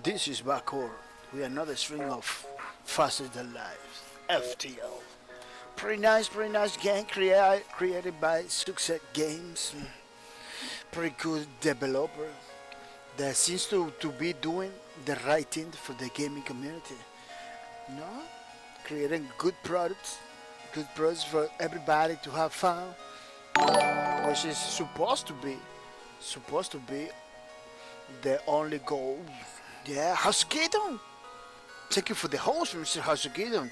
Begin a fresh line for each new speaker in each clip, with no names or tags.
This is Backward with another string of Faster Than Life, FTL. Pretty nice game created by Success Games. Pretty good developer that seems to be doing the right thing for the gaming community. You know, creating good products for everybody to have fun, which is supposed to be the only goal. Yeah, Hasugidon. Thank you for the host, Mr. Hasugidon.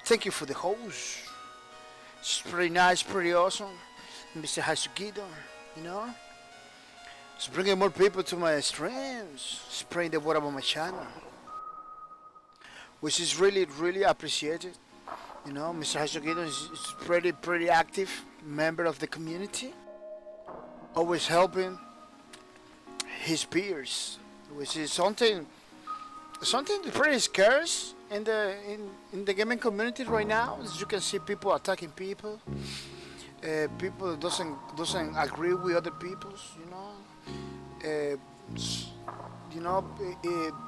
Thank you for the host. It's pretty nice, pretty awesome, Mr. Hasugidon. You know, it's bringing more people to my streams, spreading the word about my channel, which is really appreciated. You know, Mr. Hasugidon is pretty active member of the community, always helping his peers, which is something pretty scarce in the gaming community right now. As you can see, people attacking people, people doesn't agree with other people's.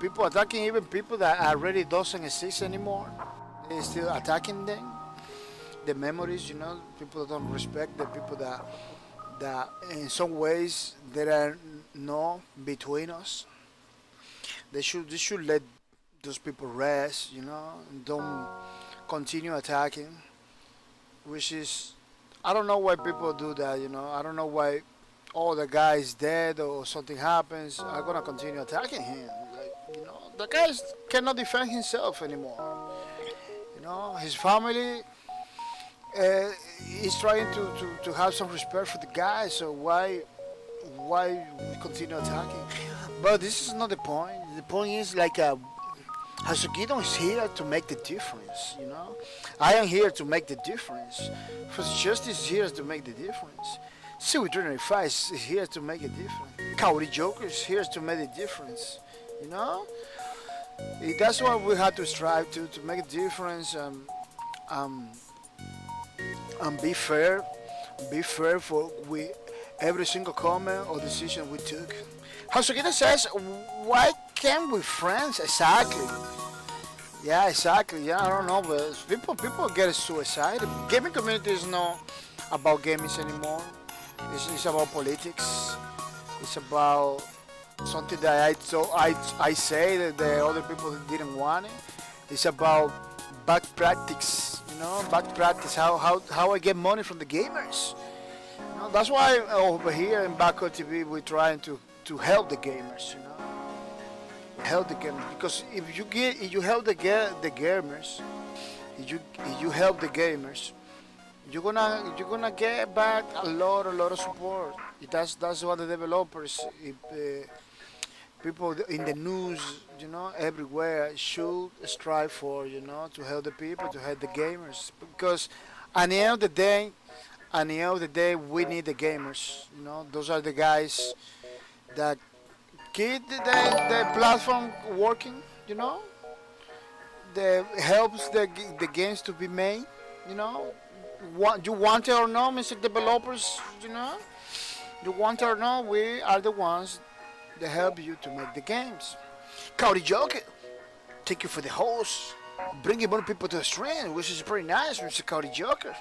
People attacking even people that already doesn't exist anymore. They still attacking them. The memories, people don't respect the people that in some ways there are no between us. They should let those people rest, and don't continue attacking. Which is, I don't know why people do that, I don't know why. Oh, the guy is dead or something happens. I'm gonna continue attacking him. The guy cannot defend himself anymore. His family is trying to have some respect for the guy. So why we continue attacking? But this is not the point. The point is Hasugidon is here to make the difference. I am here to make the difference. For Justice is here to make the difference. Sui395 is here to make a difference. Kaori Joker is here to make a difference. That's what we have to strive to make a difference. And be fair. Be fair for every single comment or decision we took. Hasugidon says, why can't we friends? Exactly. Yeah, exactly. Yeah, I don't know, but people get suicided. Gaming community is not about gaming anymore. It's about politics. It's about something that I say that the other people didn't want it. It's about bad practice. Bad practice. How I get money from the gamers. That's why over here in Backward TV we're trying to help the gamers. Help the gamers, because if you help the gamers, if you help the gamers, you're gonna get back a lot of support. That's what the developers, people in the news, everywhere should strive for, to help the people, to help the gamers, because at the end of the day, we need the gamers. Those are the guys that keep the platform working. That helps the games to be made. You want it or not, Mr. Developers. You want it or not, we are the ones They help you to make the games. Cody Joker, thank you for the host. Bringing more people to the stream, which is pretty nice, Mr. Cody Joker.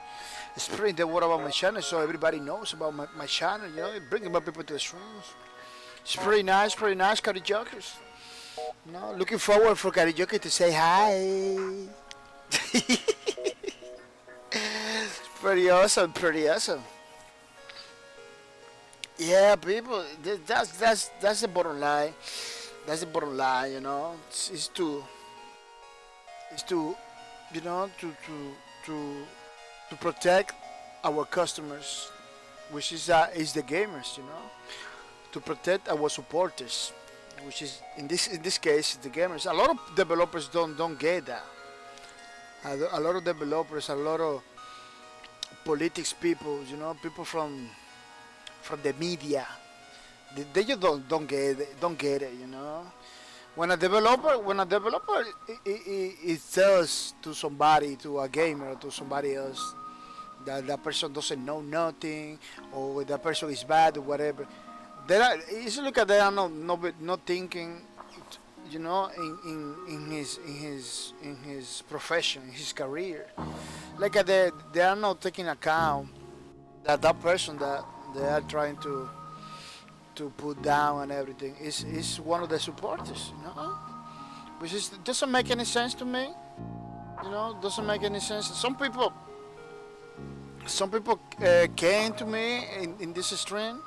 Spreading the word about my channel so everybody knows about my channel, you know, bringing more people to the streams. It's pretty nice, Cody Jokers. You know, looking forward for Cody Joker to say hi. Pretty awesome, pretty awesome. Yeah, people, that's the bottom line. That's the bottom line, you know. It's to you know to protect our customers, which is the gamers, you know, to protect our supporters, which is in this case the gamers. A lot of developers don't get that. A lot of developers, a lot of politics people, you know, people from the media, they just don't get it, you know. When a developer it tells to somebody, to a gamer, to somebody else, that that person doesn't know nothing, or that person is bad or whatever. You should look at they are not thinking, you know, in his profession, in his career. Like they are not taking account that that person that they are trying to put down and everything is one of the supporters, you know, which is doesn't make any sense to me. You know, doesn't make any sense. Some people came to me in this stream.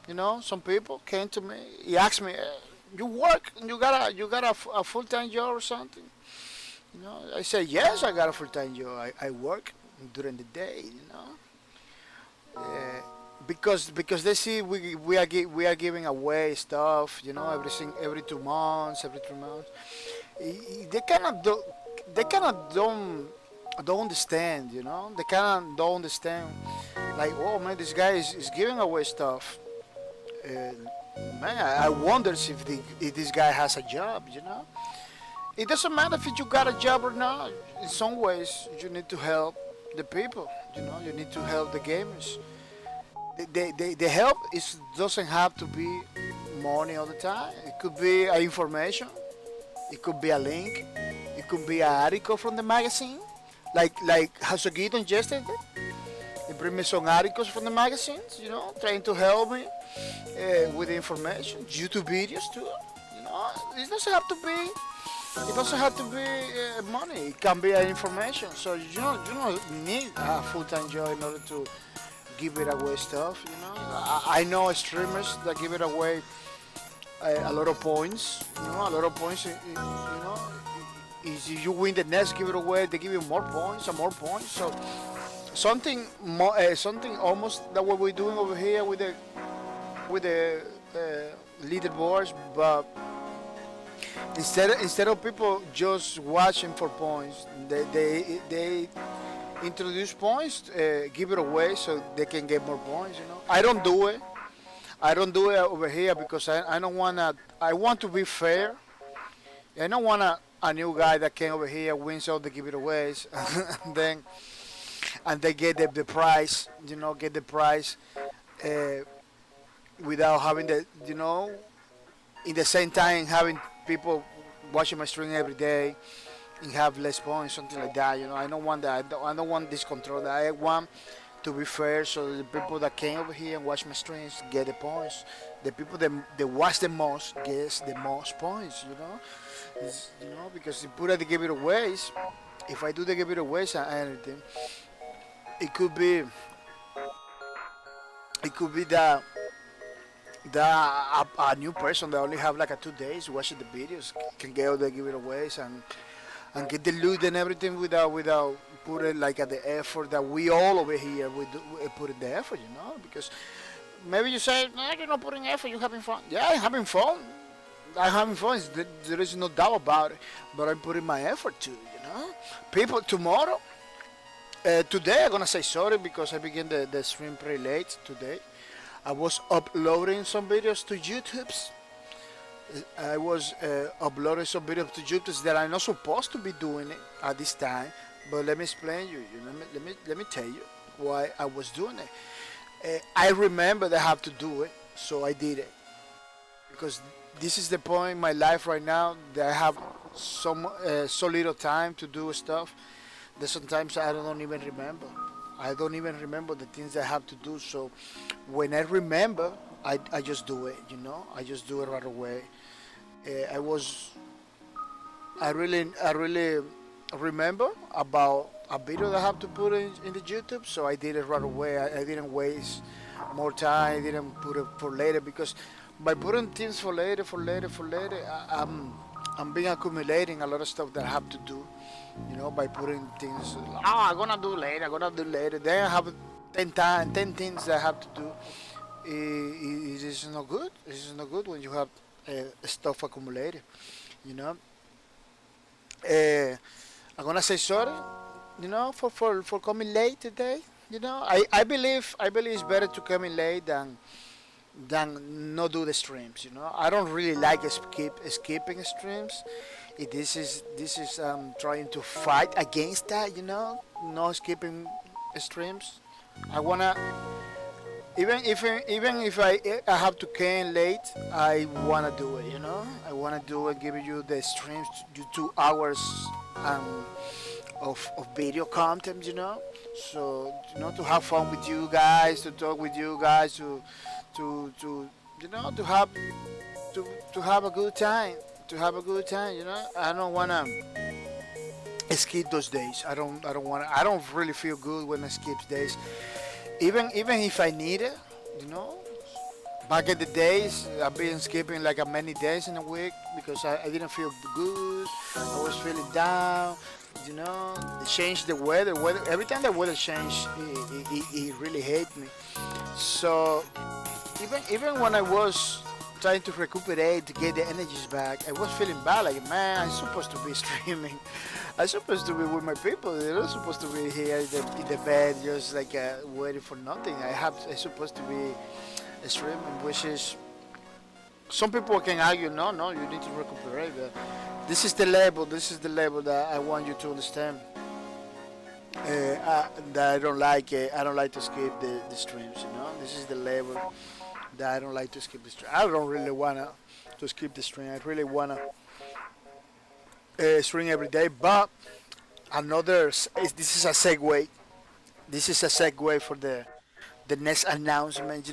You know, some people came to me. He asked me, "You work? You got a full-time job or something?" You know, I said, "Yes, I got a full-time job. I work during the day." You know, because they see we are giving away stuff. You know, every 2 months, every 3 months. They cannot don't understand. You know, they cannot don't understand. Like, oh man, this guy is giving away stuff. Uh, Man, I wonder if this guy has a job. You know, it doesn't matter if you got a job or not. In some ways, you need to help the people. You know, you need to help the gamers. The help doesn't have to be money all the time. It could be information. It could be a link. It could be an article from the magazine, like Hasogito yesterday. He bring me some articles from the magazines, you know, trying to help me with the information. YouTube videos too. You know, it doesn't have to be. It doesn't have to be money. It can be information. So you don't need a full-time job in order to give it away stuff. You know, I know streamers that give it away a lot of points. You know, a lot of points. You know, if you win the next give it away, they give you more points and more points. So something more, something almost that what we're doing over here with the leaderboards, but instead of people just watching for points, they introduce points, give it away so they can get more points. You know, I don't do it. I don't do it over here because I don't wanna. I want to be fair. I don't want a new guy that came over here wins all the giveaways and they get the prize. You know, get the prize without having the, you know, in the same time having people watching my stream every day and have less points, something like that. You know, I don't want that. I don't want this control. I want to be fair, so the people that came over here and watch my streams get the points. The people that watch the most gets the most points. You know, you know, because if put at the giveaways, if I do the giveaways and anything, it could be that a new person that only have like 2 days watching the videos can get all the giveaways and get the loot and everything without putting like the effort that we all over here we put in the effort, you know, because maybe you say, no, you're not putting effort, you're having fun. Yeah, I'm having fun. I'm having fun. There is no doubt about it, but I'm putting my effort too, you know. People, tomorrow, today I'm gonna say sorry because I began the stream pretty late today. I was uploading some videos to YouTube's. I was uploading some videos to YouTube's that I'm not supposed to be doing it at this time. But let me explain you. Let me tell you why I was doing it. I remember that I have to do it, so I did it. because this is the point in my life right now that I have so little time to do stuff that sometimes I don't even remember. I don't even remember the things I have to do. So when I remember, I just do it. I just do it right away. I was I really remember about a video that I have to put in the YouTube, so I did it right away. I didn't waste more time. I didn't put it for later because by putting things for later, I'm being accumulating a lot of stuff that I have to do. By putting things. Oh, I'm gonna do later. I'm gonna do later. Then I have 10 things that I have to do. It is not good. It is not good when you have stuff accumulated. You know. Uh, I'm gonna say sorry, for coming late today. I believe it's better to come in late than not do the streams. I don't really like skipping streams. This is trying to fight against that. No skipping streams. I wanna even if I have to come late, I wanna do it. I wanna do it, giving you the streams, 2 hours um, of video content. So to have fun with you guys, to talk with you guys, to to have a good time, I don't wanna skip those days. I don't really feel good when I skip days. Even if I need it, you know. Back in the days, I've been skipping like a many days in a week because I didn't feel good. I was feeling down. They changed the weather. Every time the weather changed, it really hit me. So even when I was trying to recuperate to get the energies back, I was feeling bad. Like, man, I'm supposed to be streaming. I'm supposed to be with my people. They're not supposed to be here in the bed just like waiting for nothing. I'm supposed to be streaming, which is some people can argue, no, you need to recuperate. But this is the label. This is the label that I want you to understand. That I don't like. I don't like to skip the streams. This is the label that I don't like to skip the stream. I don't really wanna to skip the stream. I really wanna stream every day. But this is a segue. This is a segue for the next announcement.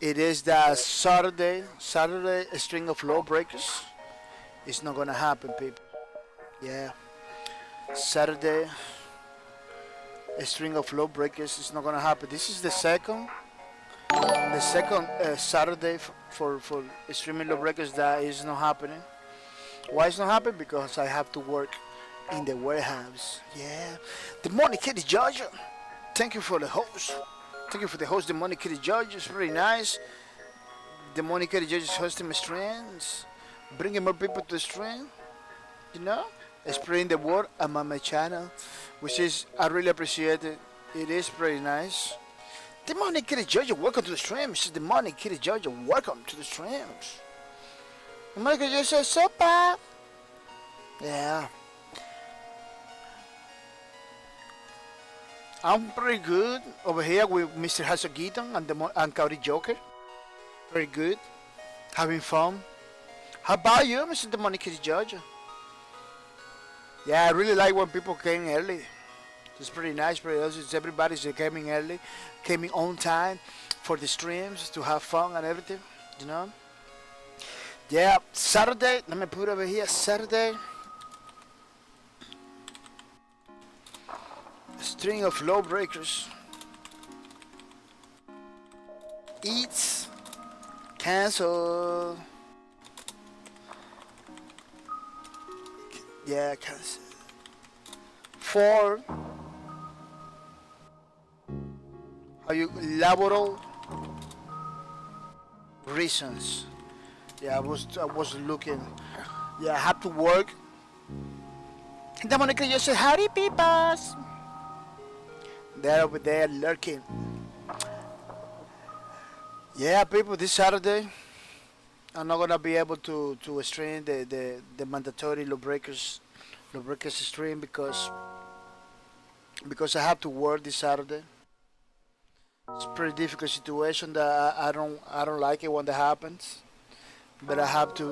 It is that Saturday a string of lawbreakers. It's not gonna happen, people. Yeah, Saturday a string of lawbreakers is not gonna happen. This is the second Saturday for streaming lawbreakers that is not happening. Why it's not happening? Because I have to work in the warehouse. Yeah, the Money Kitty Georgia. Thank you for the host. Thank you for the host, the Money Kitty Georgia. It's very nice. The Money Kitty Georgia is hosting my streams, bringing more people to the stream. Spreading the word among my channel, which is I really appreciate it. It is pretty nice. The Money Kitty Georgia, welcome to the stream. This is the Money Kitty Georgia, welcome to the streams. The Money Kitty Georgia says, "Sopa." Yeah. I'm pretty good over here with Mr. Hasagiton and Cowdy Joker. Very good. Having fun. How about you, Mr. The Money Kitty Georgia? Yeah, I really like when people came early. It's pretty nice. Everybody's coming early, coming on time for the streams to have fun and everything. Yeah, Saturday. Let me put over here. Saturday. String of lawbreakers. Eats. Cancel. Yeah, cancel. For laboral reasons. Yeah, I was looking. Yeah, I had to work. The Monica just said, "Howdy, peepas." They're over there lurking. Yeah, people, this Saturday I'm not gonna be able to stream the mandatory lawbreakers stream because I have to work this Saturday. It's a pretty difficult situation that I don't like it when that happens. but I have to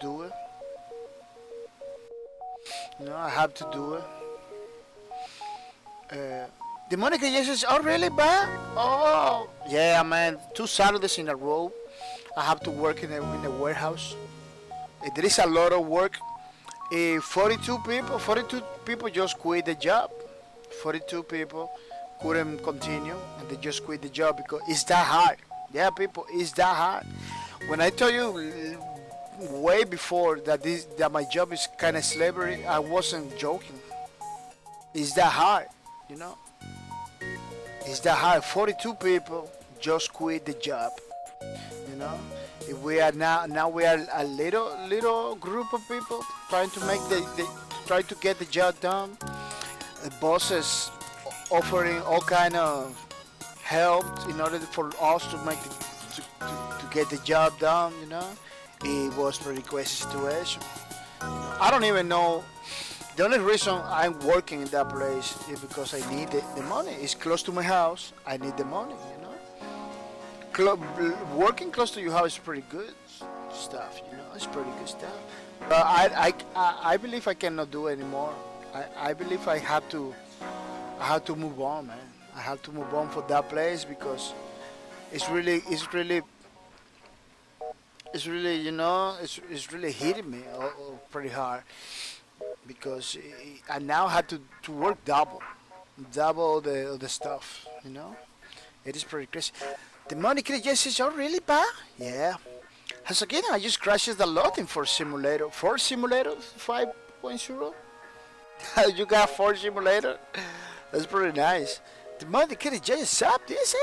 do it. I have to do it. Uh, the money creations are really bad. Oh, yeah, man. 2 Saturdays in a row, I have to work in a warehouse. There is a lot of work. 42 people just quit the job. 42 people couldn't continue, and they just quit the job because it's that hard. Yeah, people, it's that hard. When I tell you way before that my job is kind of slavery, I wasn't joking. It's that hard, you know. It's that hard. 42 people just quit the job, you know. If we are now we are a little group of people trying to make try to get the job done. The bosses offering all kind of help in order for us to make to get the job done. It was pretty crazy situation. I don't even know. The only reason I'm working in that place is because I need the money. It's close to my house. I need the money. Working close to your house is pretty good stuff. It's pretty good stuff. But I believe I cannot do anymore. I believe I have to move on, man. I have to move on for that place because it's really it's really hitting me pretty hard because I now had to work double the stuff. It is pretty crazy. The money creations are really bad. Yeah. As again, I just crashes a lot in 4 simulator. 4 simulators 5.0. You got 4 simulator. That's pretty nice. The money creations sub. This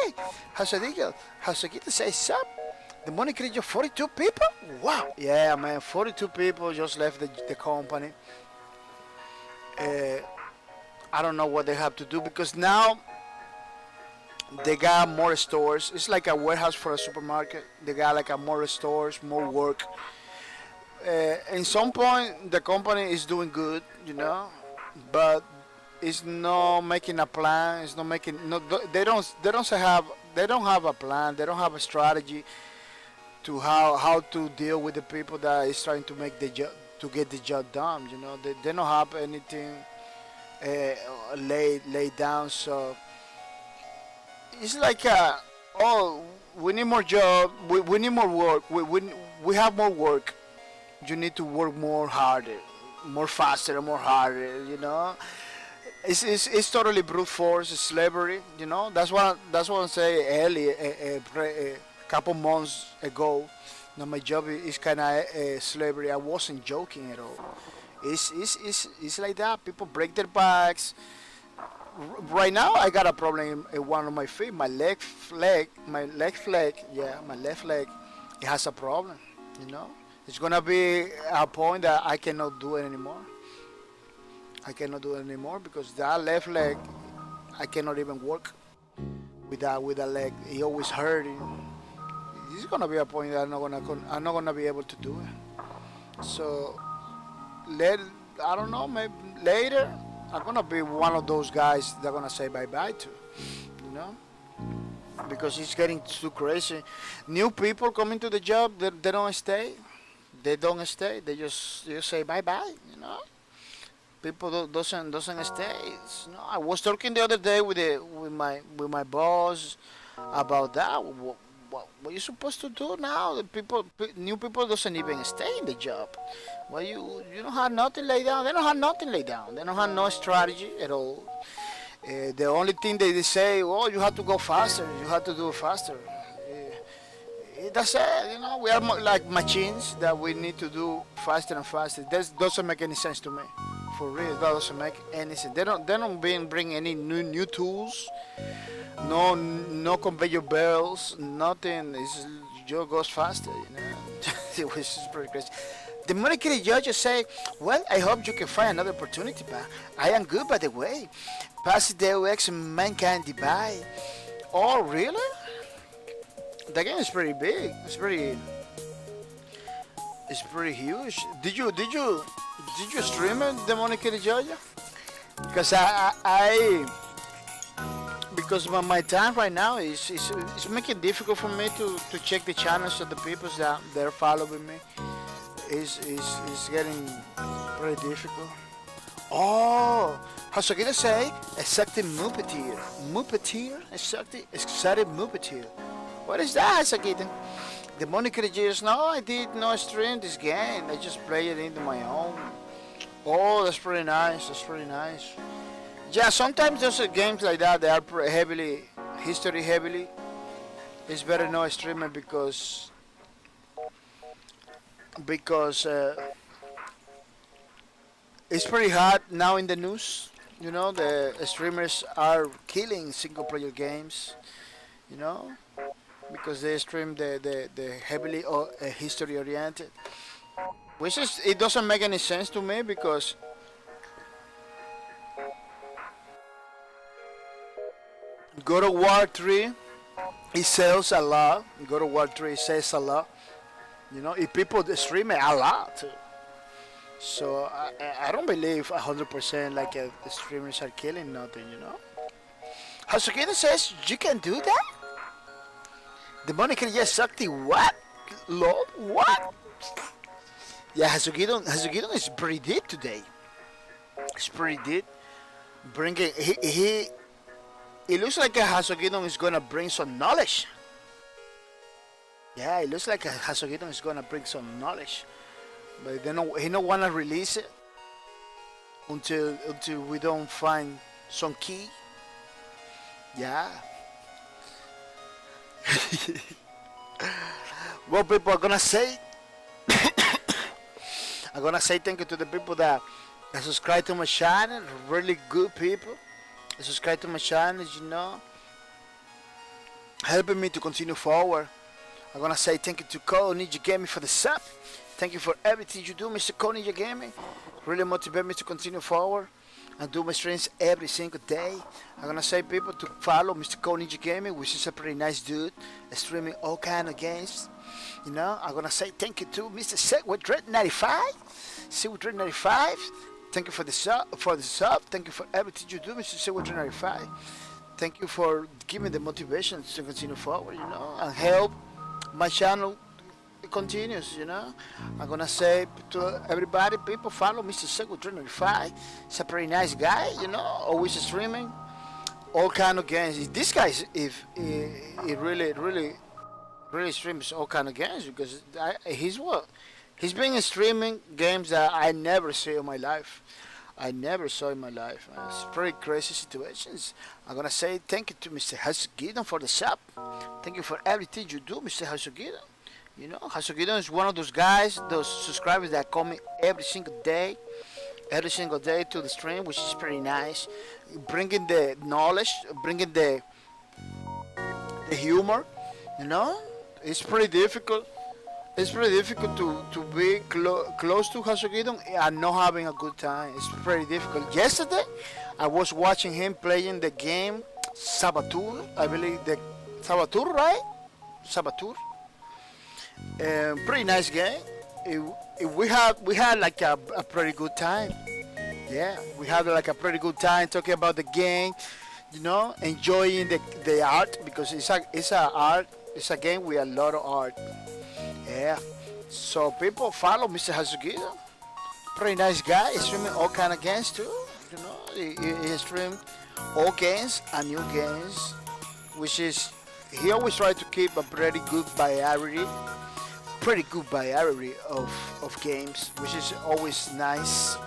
How's it say sub? The money creations 42 people. Wow. Yeah, man. 42 people just left the company. I don't know what they have to do because now they got more stores. It's like a warehouse for a supermarket. They got like more stores, more work. In some point, the company is doing good, but it's not making a plan. It's not making no. They don't have a plan. They don't have a strategy to how to deal with the people that is trying to make the job to get the job done. They don't have anything laid down. So it's like we need more job. We need more work. We have more work. You need to work more harder, more faster, more harder. It's totally brute force, it's slavery. That's what I say earlier, a couple months ago. My job is kind of slavery. I wasn't joking at all. It's like that. People break their backs. Right now, I got a problem in one of my feet. My left leg. Yeah, my left leg. It has a problem. It's gonna be a point that I cannot do it anymore. I cannot do it anymore because that left leg, I cannot even work with that leg. It always hurting. It's gonna be a point that I'm not gonna be able to do it. So I don't know. Maybe later I'm gonna be one of those guys that gonna say bye bye to. Because it's getting too crazy. New people coming to the job, they don't stay. They don't stay. They just say bye bye. People doesn't stay. I was talking the other day with my boss about that. What you supposed to do now? New people doesn't even stay in the job. Well, you don't have nothing laid down. They don't have nothing laid down. They don't have no strategy at all. The only thing they say, oh, you have to go faster. You have to do it faster. That's it. We are like machines that we need to do faster and faster. That doesn't make any sense to me. For real, that doesn't make any sense. They don't bring any new tools. No conveyor belts. Nothing. It just goes faster. Which is pretty crazy. The monetary judges say, well, I hope you can find another opportunity, but I am good, by the way. Pass the UX mankind divide. Oh, really? The game is pretty big. It's pretty huge. Did you stream it, the monetary judge? Because because my time right now is making it difficult for me to check the channels of the people that they're following me. Is getting pretty difficult. Oh, Hasogita say exactly Muppeteer. Muppeteer? Exactly Muppeteer. What is that, Hasogita? The moniker just no, I did not stream this game. I just play it into my own. Oh, that's pretty nice. That's pretty nice. Yeah, sometimes those games like that they are heavily history heavily. It's better not streaming because it's pretty hard now in the news. You know, the streamers are killing single player games. You know, because they stream the heavily history oriented, which is it doesn't make any sense to me because God of War 3 it sells a lot. God of War 3 sells a lot. You know, if people stream it a lot. So I don't believe 100% like the streamers are killing nothing. You know. Hasukita says you can do that. The moniker just sucked the what? Lord, what? Yeah, Hasugidon is pretty deep today. It's pretty deep. Bringing he it looks like a Hasugidon is gonna bring some knowledge. Yeah, it looks like a Hasugidon is gonna bring some knowledge, but he don't wanna release it until we don't find some key. Yeah. Well, people are gonna say, I'm gonna say thank you to the people that subscribe to my channel. Really good people. Subscribe to my channel, you know, helping me to continue forward. I'm gonna say thank you to Cole Ninja Gaming for the sub. Thank you for everything you do, Mr. Cole Ninja Gaming. Really motivate me to continue forward and do my streams every single day. I'm gonna say people to follow Mr. Cole Ninja Gaming, which is a pretty nice dude, streaming all kind of games. You know, I'm gonna say thank you to Mr. Segway Dread 95. Segway Dread 95. Thank you for the sub. Thank you for everything you do, Mr. Segway Dread 95. Thank you for giving the motivation to continue forward, you know, and help my channel continues, you know. I'm gonna say to everybody, people follow Mr. Segway Dread 95. He's a pretty nice guy, you know, always streaming all kind of games. This guy, if he really streams all kind of games because he's been streaming games that I never see in my life. I never saw in my life. It's pretty crazy situations. I'm gonna say thank you to Mr. Hasugidon for the sub. Thank you for everything you do, Mr. Hasugidon. You know, Hasugidon is one of those guys, those subscribers that call me every single day to the stream, which is pretty nice. Bringing the knowledge, bringing the humor, you know. It's pretty difficult. It's pretty difficult to be close to Hasugidon and not having a good time. It's pretty difficult. Yesterday, I was watching him playing the game Saboteur. I believe the Saboteur, right? Saboteur. Pretty nice game. We had like a pretty good time. Yeah, we had like a pretty good time talking about the game. You know, enjoying the art because it's a art. It's a game with a lot of art. Yeah. So people follow Mr. Hasugidon. Pretty nice guy. He's streaming all kind of games too. You know, he streamed all games and new games, which is he always tries to keep a pretty good variety of games, which is always nice.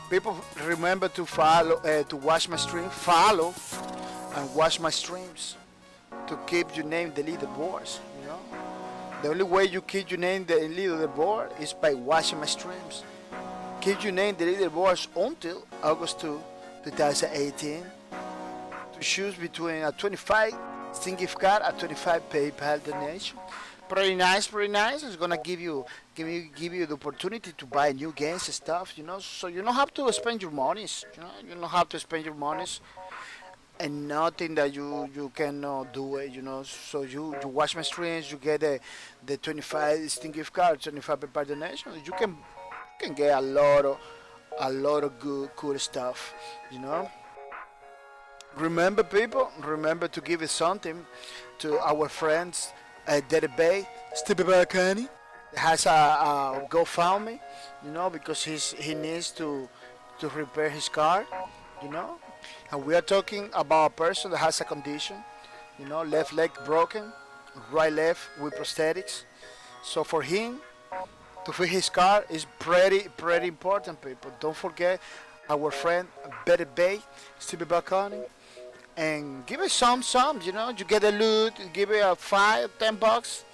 People remember to follow, to watch my stream, follow, and watch my streams to keep your name in the leaderboards. You know, the only way you keep your name in the leaderboard is by watching my streams. Keep your name in the leaderboards until August 2, 2018. To choose between a 25 Steam gift card, a 25 PayPal donation. Pretty nice. It's gonna give you the opportunity to buy new games and stuff, you know. So you don't have to spend your monies, you know. You don't have to spend your monies and nothing that you cannot do it, you know. So you watch my streams, you get the 25 Steam gift card, 25 PayPal donation. You can get a lot of good cool stuff, you know. Remember, people, remember to give it something to our friends at Daddy Bay, Stevie Balcani. Has a GoFundMe, because he needs to repair his car, you know. And we are talking about a person that has a condition, left leg broken, right left with prosthetics. So for him to fix his car is pretty important, people. Don't forget our friend Betty Bay, Stevie Balcony, and give it some. You get a loot, give it a $5, $10,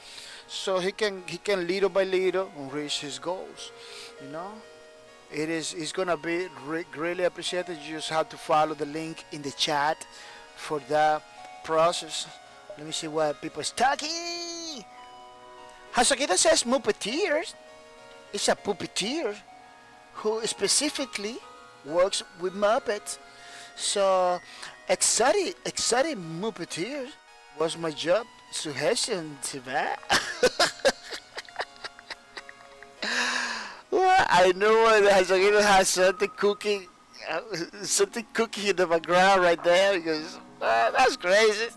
so he can little by little reach his goals. You know, it's gonna be really appreciated. You just have to follow the link in the chat for that process. Let me see what people is talking. Hasakita says Muppeteers is a puppeteer who specifically works with Muppets. So exotic Muppeteer was my job suggestion to that. Well, I know that Hasakita has something cooking in the background right there because that's crazy.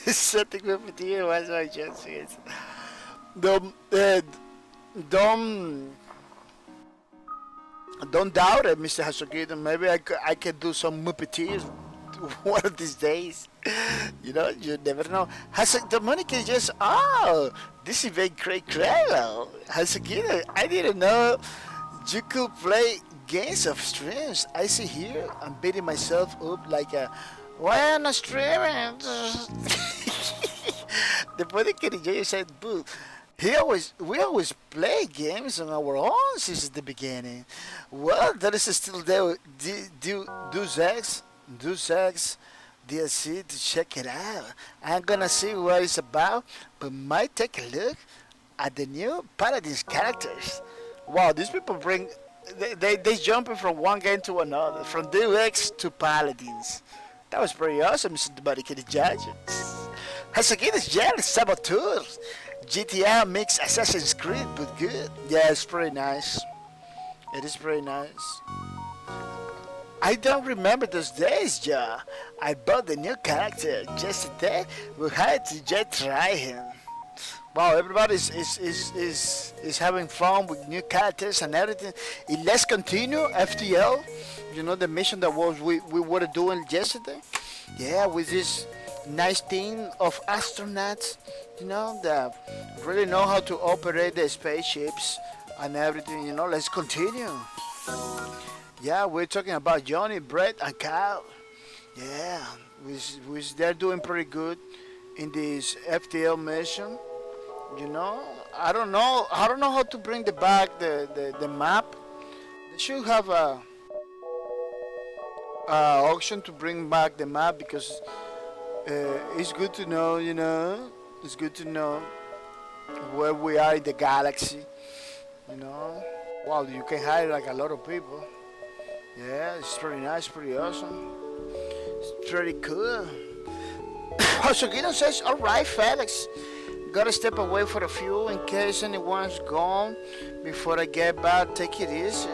Something Muppeteer was my job suggestion. Don't don't don't doubt it, Mr. Hasogito. Maybe I can do some Muppeteers one of these days. You never know. The money can just this is very great. Hasogito, I didn't know you could play games of streams. I see here I'm beating myself up like a why am I not streaming? The money can just said boo. We always play games on our own since the beginning. Well, there is still there Deus Ex DLC to check it out. I'm gonna see what it's about, but might take a look at the new Paladins characters. Wow, these people they jumping from one game to another, from Deus Ex to Paladins. That was pretty awesome, Mr. Buddy Kitty Judge. Hasagitas jealous saboteurs. GTA mix Assassin's Creed, but good. Yeah, it's pretty nice. It is pretty nice. I don't remember those days, Joe. I bought the new character just today. We had to just try him. Wow, everybody is having fun with new characters and everything. Let's continue FTL. The mission that we were doing yesterday. Yeah, with this nice team of astronauts, that really know how to operate the spaceships and everything. Let's continue. Yeah, we're talking about Johnny, Brett, and Kyle. Yeah, they're doing pretty good in this FTL mission. I don't know how to bring back the map. They should have a option to bring back the map because it's good to know, it's good to know where we are in the galaxy, Wow, you can hide like a lot of people. Yeah, it's pretty nice, pretty awesome. It's pretty cool. Hosogino says, alright, Felix. Gotta step away for a few in case anyone's gone before I get back. Take it easy.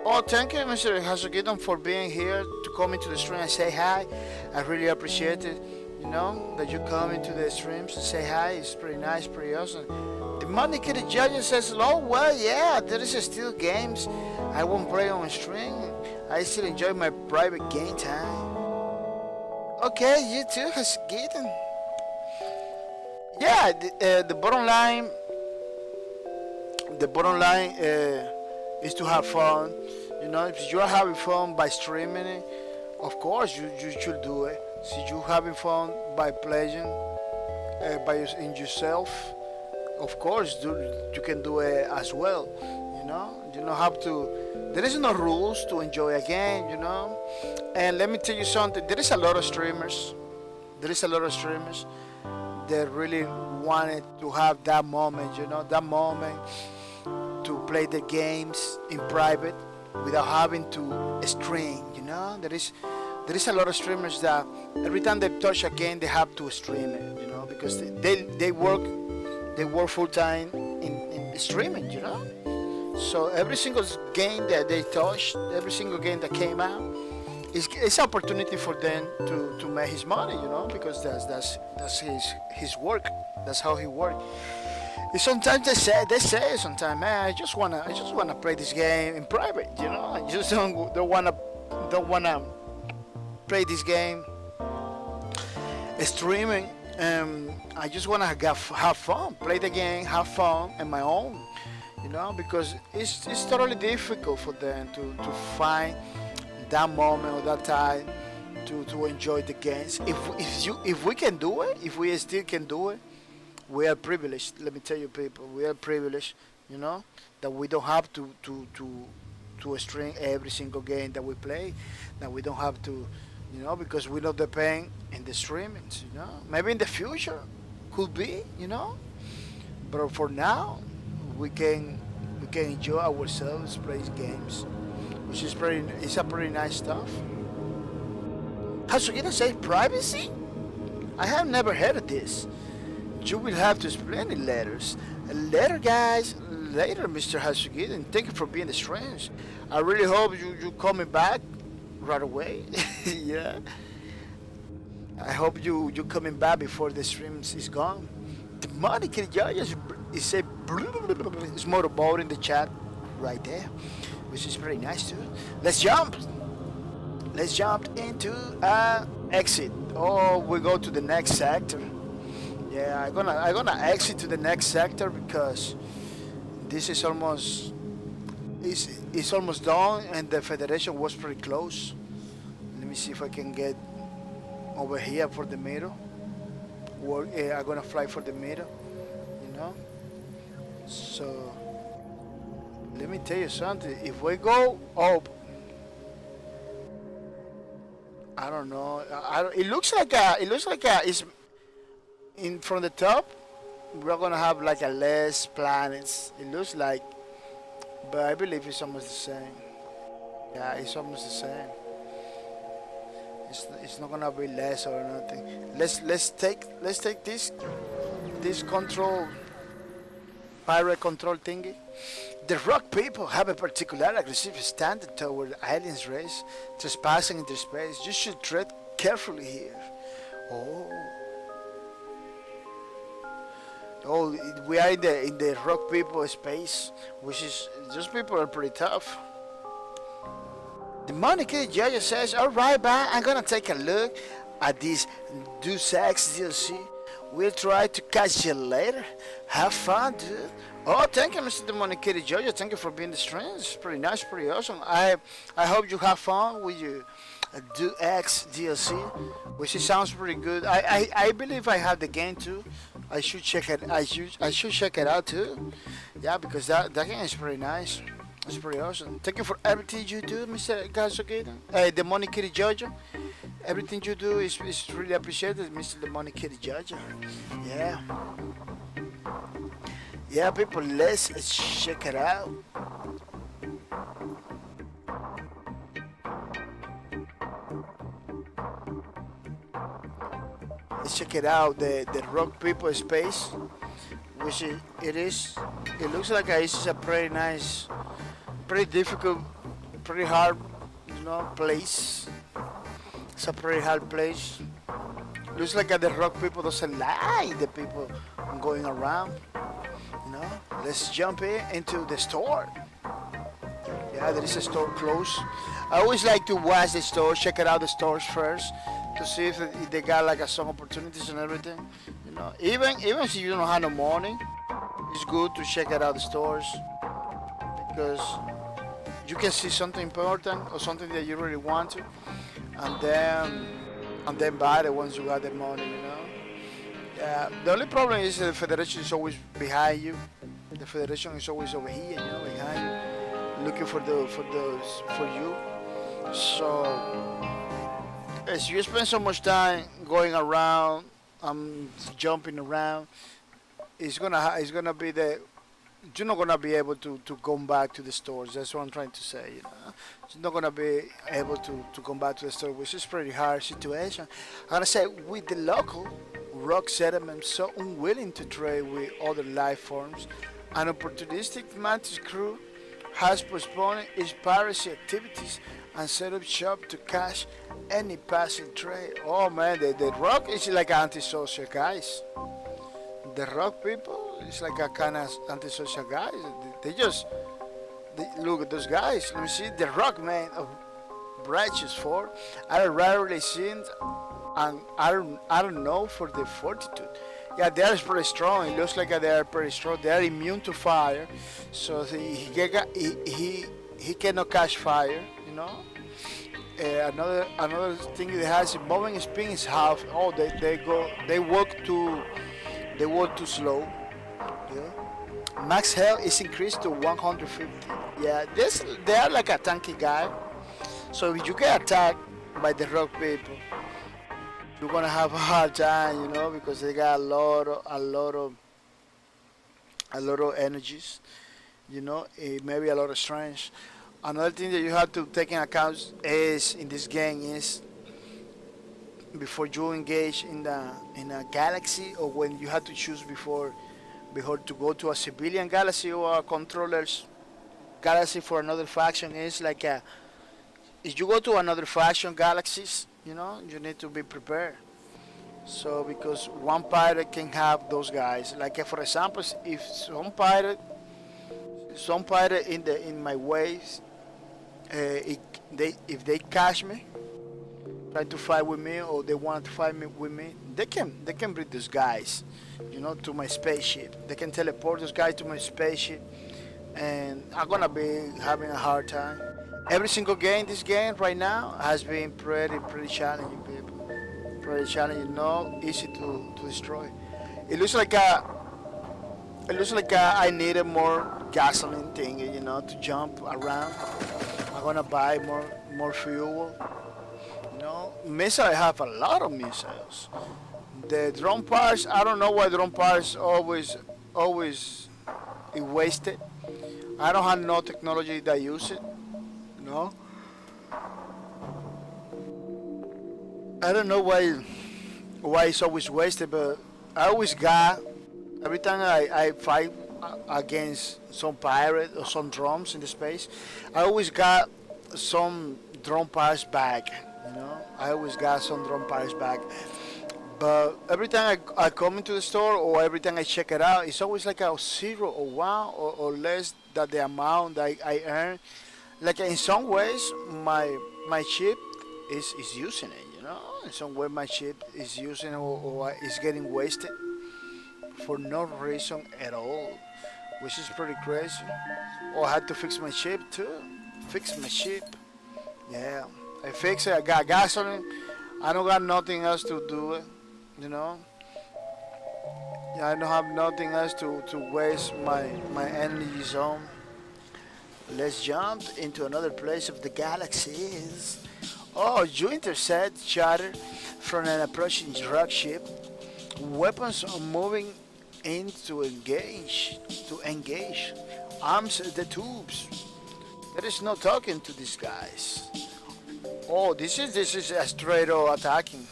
Oh, thank you, Mr. Hasogidon, for being here to come into the stream and say hi. I really appreciate it. That you come into the streams and say hi. It's pretty nice, pretty awesome. The Monday Kitty Judge says, oh, well, yeah, there is still games. I won't play on stream. I still enjoy my private game time. Okay, you too, Hasogidon. Yeah, the bottom line is to have fun. If you're having fun by streaming it, of course you should do it. If you're having fun by playing in yourself, of course you can do it as well. You don't have to. There is no rules to enjoy a game. And let me tell you something. There is a lot of streamers. That really wanted to have that moment. That moment to play the games in private without having to stream. There is a lot of streamers that every time they touch a game they have to stream it, because they work full time in streaming, So every single game that they touched, every single game that came out, it's an opportunity for them to make his money, because that's his work. That's how he works. Sometimes they say sometimes, man, I just wanna play this game in private, I just don't wanna play this game streaming. I just wanna have fun, play the game, have fun on my own, because it's totally difficult for them to find that moment or that time to enjoy the games. If we can do it, if we still can do it, we are privileged. Let me tell you, people, we are privileged. That we don't have to stream every single game that we play. That we don't have to, because we don't depend in the streamings. Maybe in the future, could be. But for now, we can enjoy ourselves, play games, which is it's a pretty nice stuff. How's it gonna say privacy? I have never heard of this. You will have to explain it later, guys. Later, Mr. Hasugid, and thank you for being the strange. I really hope you coming back right away. Yeah. I hope you coming back before the streams is gone. The money can just is a it's motorboat in the chat right there, which is pretty nice too. Let's jump. Let's jump into exit. Oh, we go to the next sector. Yeah, I'm gonna exit to the next sector because this is almost it's almost done and the Federation was pretty close. Let me see if I can get over here for the middle. Or I'm gonna fly for the middle, So let me tell you something. If we go up, I don't know. It looks like it's in from the top. We're gonna have like a less planets. It looks like, but I believe it's almost the same. Yeah, it's almost the same. It's not gonna be less or nothing. Let's take this control pirate control thingy. The rock people have a particular aggressive stance toward the aliens race trespassing into space. You should tread carefully here. Oh, we are in the rock people space, which is those people are pretty tough. The Monica Judge says, "Alright, man, I'm gonna take a look at this Deus Ex DLC. We'll try to catch you later. Have fun, dude." Oh, thank you, Mr. Demonicate Jojo. Thank you for being the stream. It's pretty nice, pretty awesome. I hope you have fun with your Deus Ex DLC, which it sounds pretty good. I believe I have the game too. I should check it. I should check it out too. Yeah, because that game is pretty nice. It's pretty awesome. Thank you for everything you do, Mr. Gasogator. Demonic Kitty Jojo. Everything you do is really appreciated, Mr. Demonic Kitty Jojo. Yeah. Yeah, people, let's check it out. Let's check it out. The rock people space, which it looks like it's a pretty nice, pretty difficult, pretty hard, place. It's a pretty hard place. Looks like the rock people doesn't like the people going around. Let's jump into the store. Yeah, there is a store close. I always like to watch the store, check it out the stores first to see if they got like some opportunities and everything. Even if you don't have no money, it's good to check it out the stores because you can see something important or something that you really want to, and then buy it once you got the money. Yeah, the only problem is the Federation is always behind you. The Federation is always over here, behind you, looking for you. So, as you spend so much time going around, jumping around, it's gonna be you're not gonna be able to come back to the stores. That's what I'm trying to say. You're not gonna be able to come back to the store, which is pretty hard situation. I'm gonna say with the local rock settlement so unwilling to trade with other life forms, an opportunistic mantis crew has postponed its piracy activities and set up shop to cash any passing trade. Oh man, the Rock is like antisocial guys. The Rock people is like a kind of antisocial guys. They just look at those guys. Let me see the Rock man of Righteous Ford. I rarely seen, and I don't know for the fortitude. Yeah, they are pretty strong. It looks like they are pretty strong. They are immune to fire, so he cannot catch fire. You know. Another thing they has moving speed is half. Oh, they walk too slow. Yeah. Max health is increased to 150. Yeah, they are like a tanky guy. So if you get attacked by the Rock people, you're gonna have a hard time, because they got a lot of energies, maybe a lot of strength. Another thing that you have to take in account is in this game is before you engage in a galaxy, or when you have to choose before to go to a civilian galaxy or a controller's galaxy for another faction, is like if you go to another faction galaxies, you need to be prepared. So because one pirate can have those guys, like for example, if some pirate in my waves, if they catch me, try to fight with me, or they want to fight with me, they can bring those guys, to my spaceship. They can teleport those guys to my spaceship, and I'm gonna be having a hard time. Every single game, this game right now has been pretty challenging, people. Pretty challenging, not easy to destroy. It looks like I needed more gasoline thing, to jump around. I'm gonna buy more fuel. Missile, I have a lot of missiles. The drone parts, I don't know why drone parts always is wasted. I don't have no technology that use it. I don't know why it's always wasted, but I always got, every time I fight against some pirate or some drones in the space, I always got some drone parts back. I always got some drone parts back. But every time I come into the store, or every time I check it out, it's always like a 0 or 1 or less than the amount that I earn. Like in some ways, my chip is using it. In some way, my chip is using or is getting wasted for no reason at all, which is pretty crazy. Oh, I had to fix my chip too. Fix my chip. Yeah, I fix it. I got gasoline. I don't got nothing else to do it. Yeah, I don't have nothing else to waste my energy on. Let's jump into another place of the galaxies. Oh, you intercept chatter from an approaching rock ship. Weapons are moving in to engage. Arms the tubes. There is no talking to these guys. Oh, this is a straight up attacking.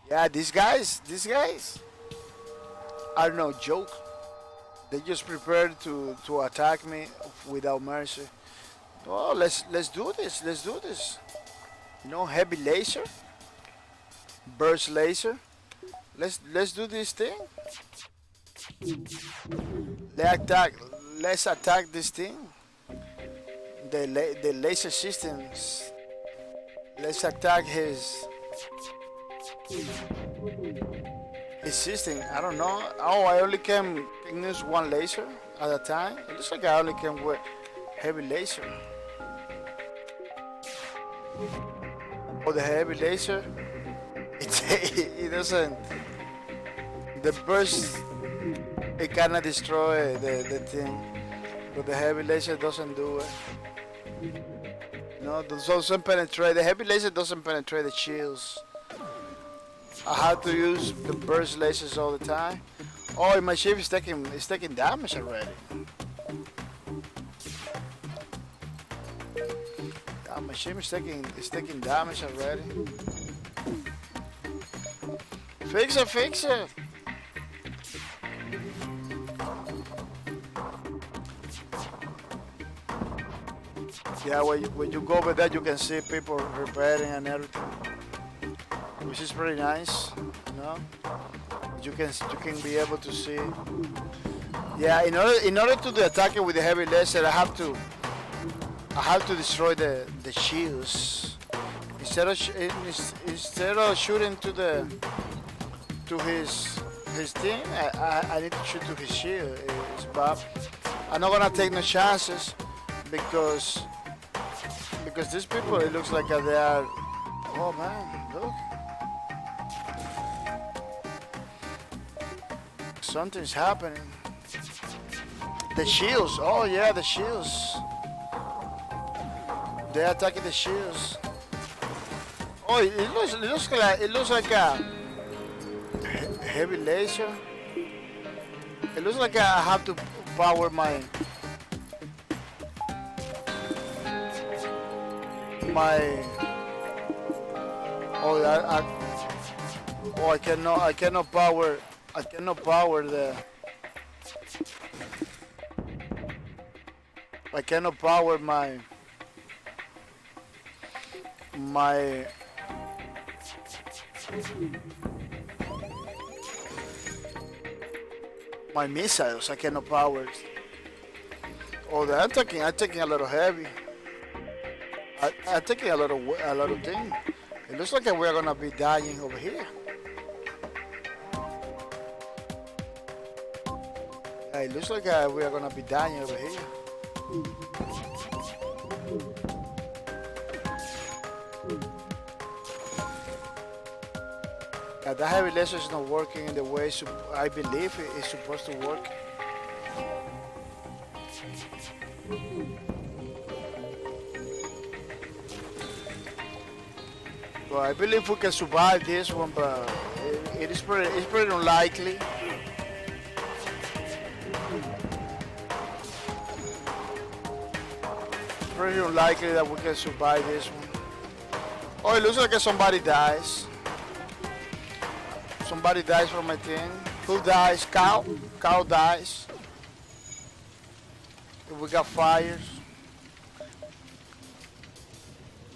Yeah, these guys are no joke. They just prepared to attack me without mercy. Oh, let's do this. Heavy laser, burst laser. Let's do this thing. Let's attack this thing. The laser systems. Let's attack his system. I don't know. Oh, I only can use one laser at a time. It looks like I only can wear heavy laser. Oh, the heavy laser. It doesn't. The burst. It cannot destroy the thing, but the heavy laser doesn't do it. No, doesn't penetrate. The heavy laser doesn't penetrate the shields. I have to use the burst lasers all the time. Oh, my ship is taking damage already. Yeah, my ship is taking damage already. Fix it. Yeah, when you go over there, you can see people repairing and everything, which is pretty nice. You know, you can be able to see. Yeah, in order to attack it with the heavy laser, I have to destroy the shields. Instead of shooting to his thing, I need to shoot to his shield. But I'm not gonna take no chances because these people, it looks like they are. Oh man, look, something's happening. The shields. Oh yeah, the shields. They're attacking the shields. Oh, it looks like a heavy laser. It looks like I have to power my oh I cannot power my my missiles. I cannot power it. Oh, I'm taking a lot of heavy. I'm taking a lot of thing. It looks like we're gonna be dying over here. Yeah, it looks like we are gonna be dying over here. That heavy laser is not working in the way I believe it is supposed to work. Well, I believe we can survive this one, but it's pretty unlikely. Pretty unlikely that we can survive this one. Oh, it looks like somebody dies. Somebody dies from my thing. Who dies? Cow? Cow dies. We got fires.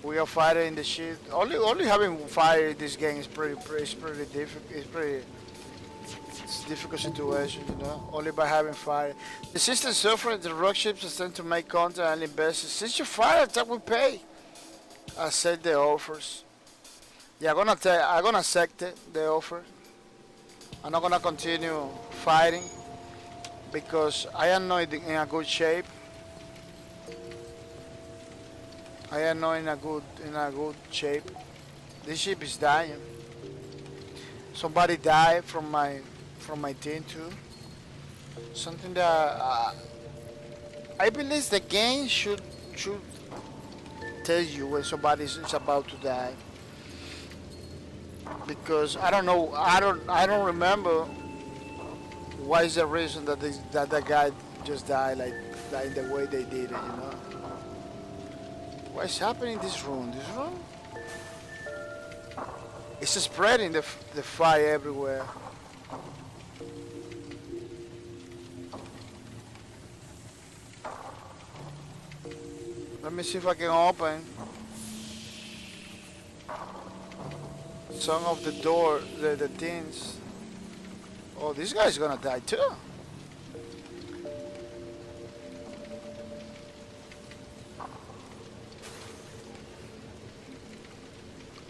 We got fire in the shit. Only having fire in this game is pretty difficult. It's a difficult situation, you know. Only by having fire. The system suffering the rock ships tend to make contact and invest. Since you fire attack, we pay. I said the offers. Yeah, I'm gonna accept the offer. I'm not gonna continue fighting because I am not in a good shape. I am not in a good shape. This ship is dying. Somebody died from my team too. Something that I believe the game should tell you when somebody is about to die. Because I don't know, I don't remember what is the reason that that guy just died like the way they did it, you know. What is happening in this room? This room? It's spreading the fire everywhere. Let me see if I can open some of the door, the things. Oh, this guy's gonna die too.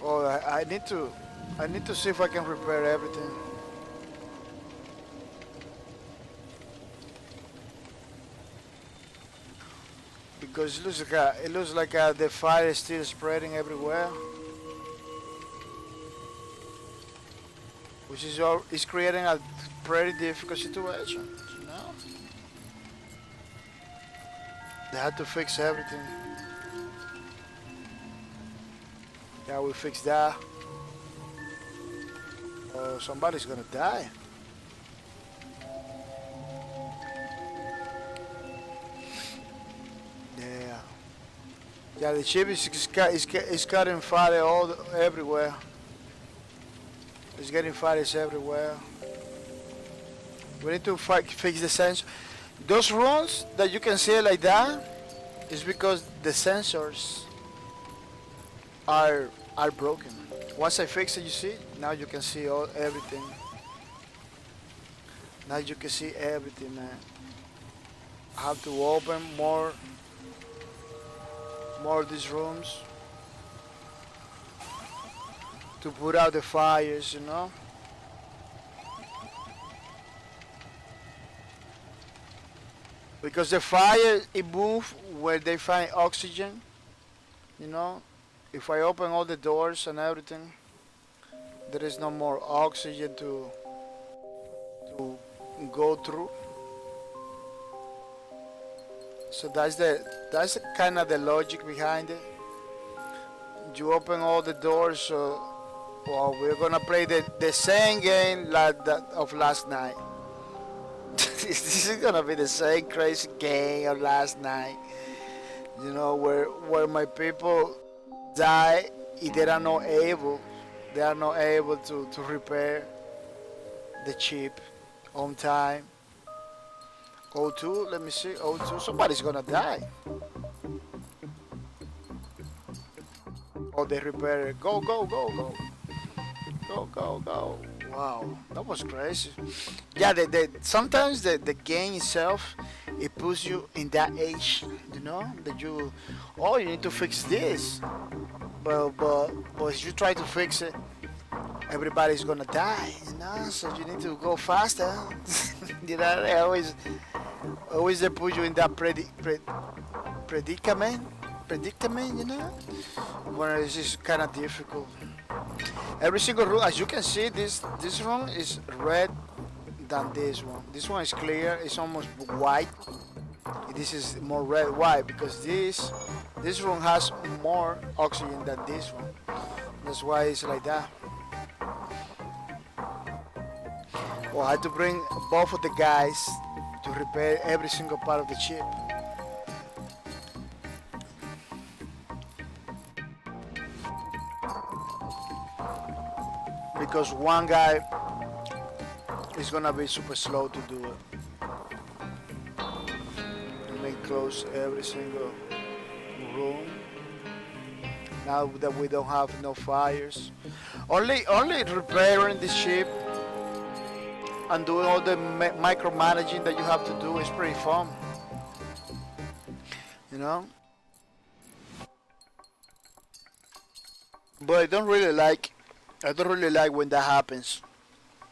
Oh, I need to see if I can repair everything. Because it looks like the fire is still spreading everywhere, which is creating a pretty difficult situation. You know, they had to fix everything. Yeah, we fixed that. Oh, somebody's gonna die. Yeah. Yeah, the ship is cutting fire everywhere. It's getting fires everywhere. We need to fix the sensor. Those runes that you can see like that, It's because the sensors are are broken. Once I fix it, you see, now you can see all everything. Now you can see everything, man. I have to open more of these rooms to put out the fires, you know. Because the fire it move where they find oxygen, you know. If I open all the doors and everything, there is no more oxygen to go through. So that's kind of the logic behind it. You open all the doors, so well, we're gonna play the same game like that of last night. This is gonna be the same crazy game of last night. You know, where my people die, if they are not able to repair the chip on time. O2, let me see, O2, somebody's gonna die. Oh, they repair it. Go, go, go, go. Go, go, go. Wow, that was crazy. Yeah, sometimes the game itself, it puts you in that age, you know, that you need to fix this. But if you try to fix it, everybody's gonna die, you know, so you need to go faster. You know, they always they put you in that predicament, you know, where it's just kind of difficult. Every single room, as you can see, this room is red than this one. This one is clear, it's almost white. This is more red. Why? Because this room has more oxygen than this one. That's why it's like that. Well, I had to bring both of the guys to repair every single part of the chip. Because one guy is gonna be super slow to do it. Let me close every single room. Now that we don't have no fires, only repairing the ship and doing all the micromanaging that you have to do is pretty fun. You know. But I don't really like when that happens.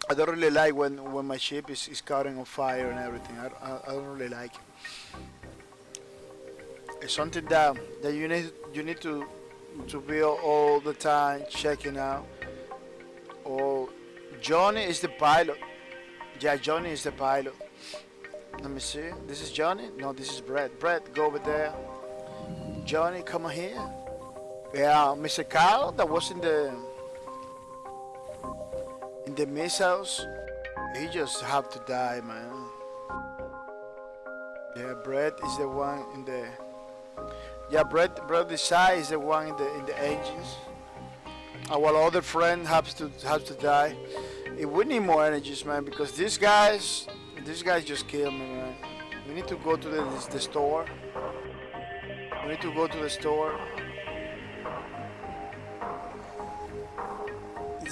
I don't really like when my ship is caught on fire and everything. I don't really like it. It's something that you need to be all the time checking out. Oh, Johnny is the pilot. Yeah, Johnny is the pilot. Let me see. This is Johnny? No, this is Brett. Brett, go over there. Johnny, come on here. Yeah, Mr. Kyle that was in the missiles, he just have to die, man. Yeah, Brett is the one in the. Yeah, Brett Desai is the one in the engines. Our other friend has to die. We need more energies, man, because these guys just kill me, man. We need to go to the store. We need to go to the store.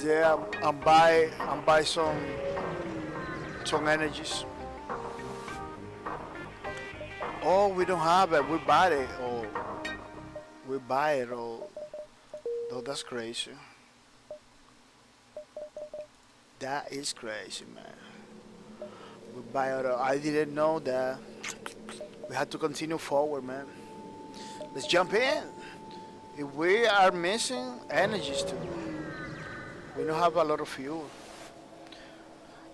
Yeah, and buy some energies. Oh, we don't have it. We buy it. Oh, we buy it. Oh, that's crazy. That is crazy, man. We buy it. I didn't know that. We had to continue forward, man. Let's jump in. If we are missing energies too. We don't have a lot of fuel.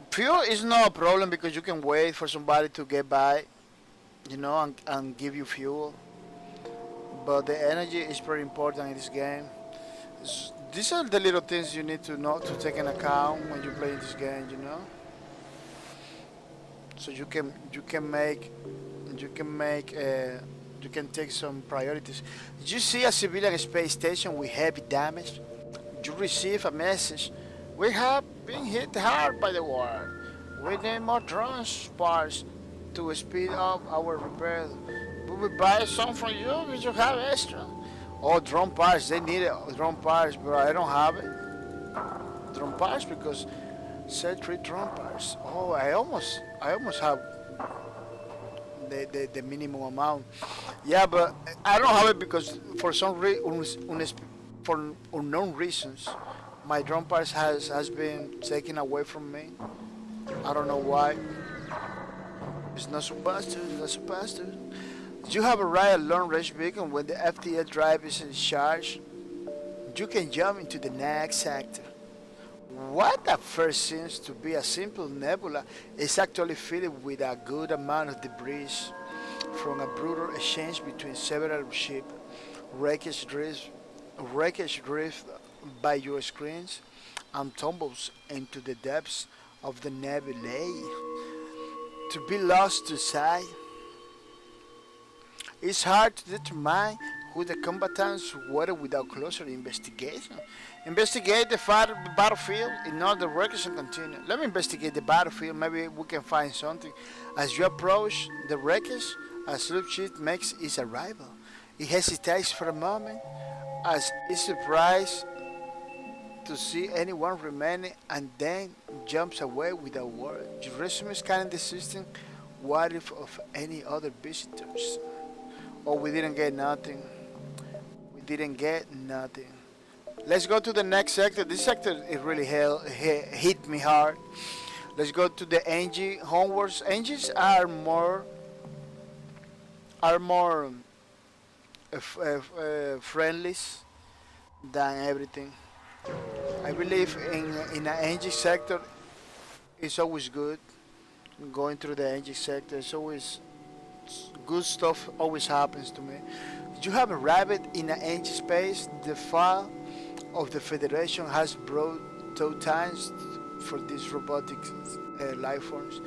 Fuel is not a problem because you can wait for somebody to get by, you know, and give you fuel. But the energy is pretty important in this game. These are the little things you need to know to take in account when you play this game, you know. So you can take some priorities. Did you see a civilian space station with heavy damage? You receive a message. We have been hit hard by the war. We need more drone parts to speed up our repair. we buy some from you. We just have extra. Oh, drum parts. They need it. Drum parts, but I don't have it. Drum parts because set 3 drum parts. Oh, I almost have the minimum amount. Yeah, but I don't have it because for some for unknown reasons, my drum parts has been taken away from me. I don't know why. It's not supposed to. It's not supposed to. You have a right at long range beacon when the FTL drive is in charge. You can jump into the next sector. What at first seems to be a simple nebula is actually filled with a good amount of debris from a brutal exchange between several ships. Wreckage drift by your screens and tumbles into the depths of the nebulae to be lost to sight. It's hard to determine who the combatants were without closer investigation. Investigate the battlefield in order wreckage and continue. Let me investigate the battlefield. Maybe we can find something. As you approach the wreckage, a sloop ship makes its arrival. It hesitates for a moment as it's surprised to see anyone remaining and then jumps away without word. You resume scanning the system. What if of any other visitors? Oh, we didn't get nothing. We didn't get nothing. Let's go to the next sector. This sector it really hit me hard. Let's go to the NG homeworks. NGs are more friendly than everything. I believe in the NG sector, it's always good. Going through the NG sector, it's always good stuff. Always happens to me. You have arrived in an NG space. The file of the Federation has brought 2 times for these robotic life forms,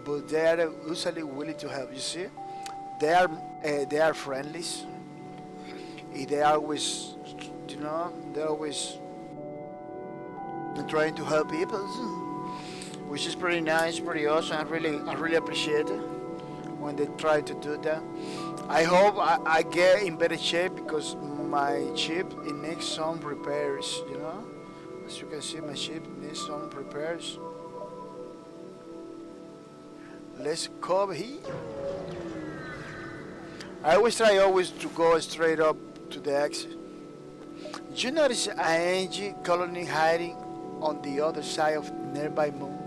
but they are usually willing to help. You see, they are friendly. They are always, they're always trying to help people, which is pretty nice, pretty awesome. I really appreciate it when they try to do that. I hope I get in better shape because my chip it needs some repairs. As you can see, my chip needs some repairs. Let's go here. I always try to go straight up to the exit. You notice an NG colony hiding on the other side of the nearby moon.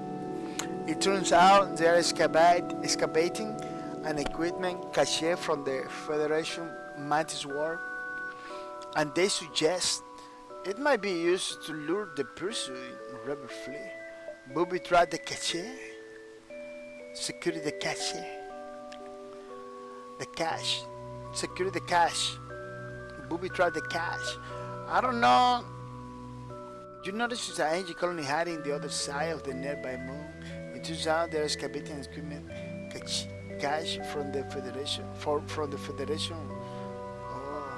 It turns out they are excavating an equipment cache from the Federation Mantis War, and they suggest it might be used to lure the pursuing rebel fleet. Booby trap the cache, secure the cache, the cache, secure the cache, booby trap the cache. I don't know. You notice it's an NG colony hiding the other side of the nearby moon. It turns out they're excavating equipment cache from the Federation. From the Federation. Oh.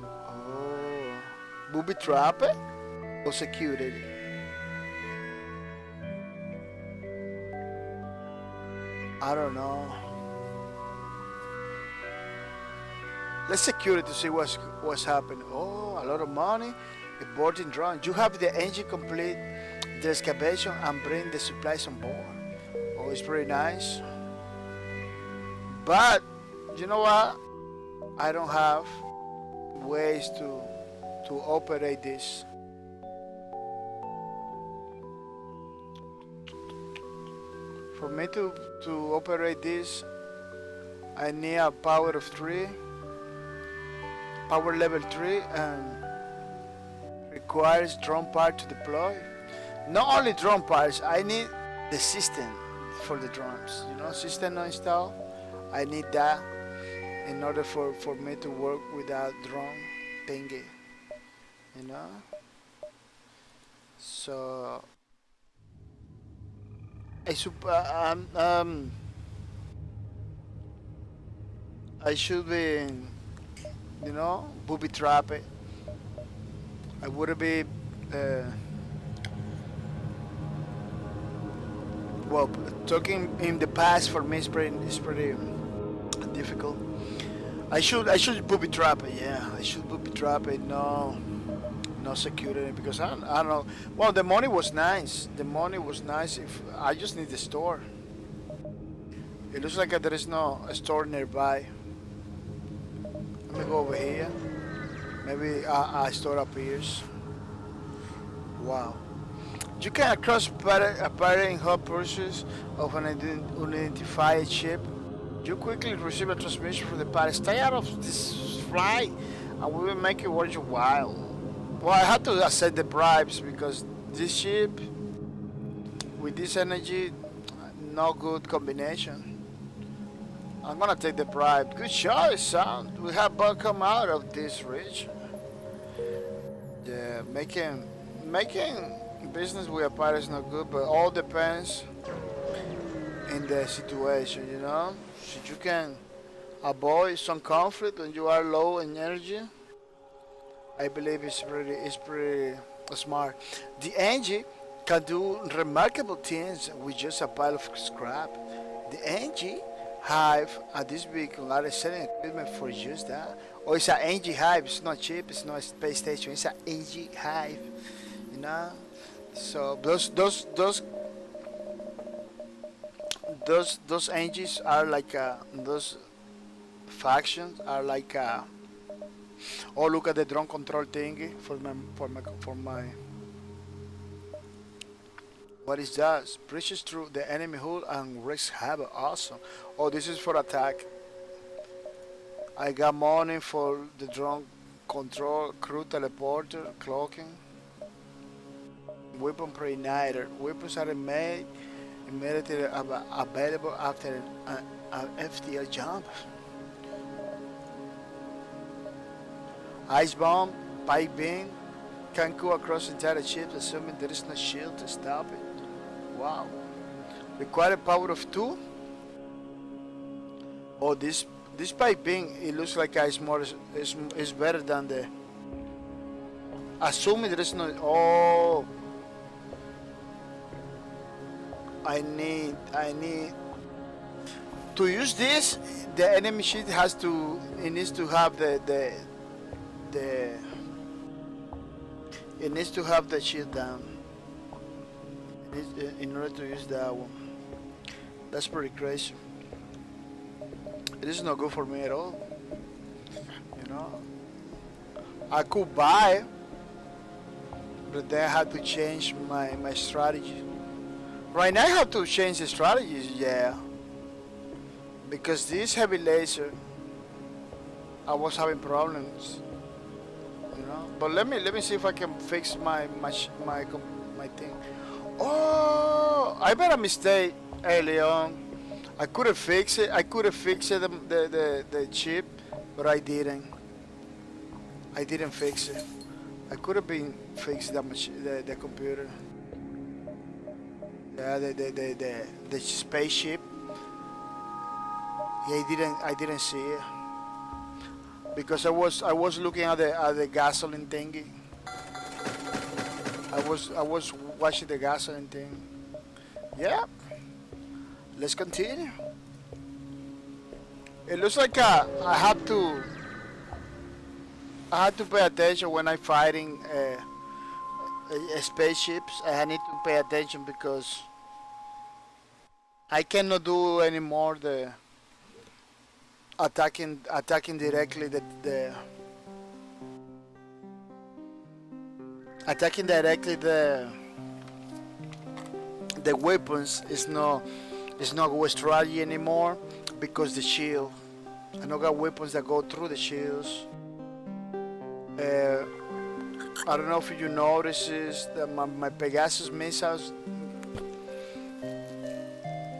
Oh. Booby trap or security? I don't know. Let's secure it to see what's happening. Oh, a lot of money. A boarding drone. You have the engine complete the excavation and bring the supplies on board. Oh, it's pretty nice. But you know what? I don't have ways to operate this. For me to operate this, I need a power of 3. Power level 3 and requires drone part to deploy. Not only drone parts, I need the system for the drones. System install. I need that in order for me to work without drone thingy. So I should be, booby trap it. I would be Well, talking in the past for me is pretty difficult. I should booby trap it. Yeah, I should booby trap it. No security because I don't know. Well, the money was nice. The money was nice. If I just need the store. It looks like there is no store nearby. Let me go over here. Maybe a store appears. Wow. You can cross apparent hub purchase of an unidentified ship. You quickly receive a transmission from the pilot. Stay out of this flight and we will make it worth your while. Well, I had to accept the bribes because this ship with this energy, no good combination. I'm gonna take the bribe. Good choice, son. We have both come out of this rich. Yeah, making business with a pirate is not good, but all depends in the situation, you know. So you can avoid some conflict when you are low in energy. I believe it's pretty smart. The engine can do remarkable things with just a pile of scrap. The engine hive at this vehicle are selling equipment for just that. Or it's an engine hive. It's not cheap. It's not a space station. It's an engine hive. You know. So those engines are like those factions are like. Oh, look at the drone control thingy for my. What is that? Breaches through the enemy hull and wreaks havoc. Awesome. Oh, this is for attack. I got money for the drone control, crew teleporter, cloaking, weapon pre-igniter. Weapons are made immediately available after an FTL jump. Ice bomb, pipe beam, can go across the entire ship assuming there is no shield to stop it. Wow. Required power of 2. Oh, this pipe beam, it looks like it's better than the. Assuming there is no. Oh. I need to use this. The enemy ship it needs to have it needs to have the shield down in order to use that one. That's pretty crazy. It is not good for me at all. You know, I could buy, but then I had to change my strategy. Right now I have to change the strategies, yeah, because this heavy laser, I was having problems. You know, but let me see if I can fix my thing. Oh, I made a mistake early on. I could have fixed it. I could have fixed the chip, but I didn't. I didn't fix it. I could have been fixed the computer. Yeah, the spaceship. Yeah, I didn't see it. Because I was looking at the gasoline thingy. I was watching the gasoline thing. Yeah. Let's continue. It looks like I had to pay attention when I'm fighting spaceships. I need to pay attention because I cannot do anymore the attacking directly attacking directly the weapons is not good strategy anymore because the shield. I don't got weapons that go through the shields. I don't know if you notice that my Pegasus missiles,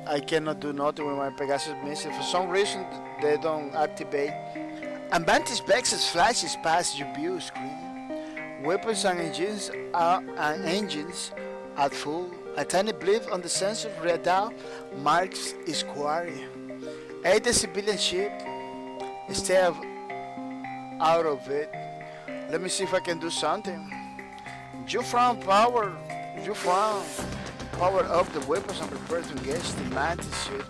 I cannot do nothing with my Pegasus missiles. For some reason, they don't activate. Advanced Pegasus flashes past your view screen. Weapons and engines at full. A tiny blip on the sensor radar marks its quarry. Aid the civilian ship. Stay out of it. Let me see if I can do something. You found power. You found. power up the weapons and prepare to engage the mantis ship.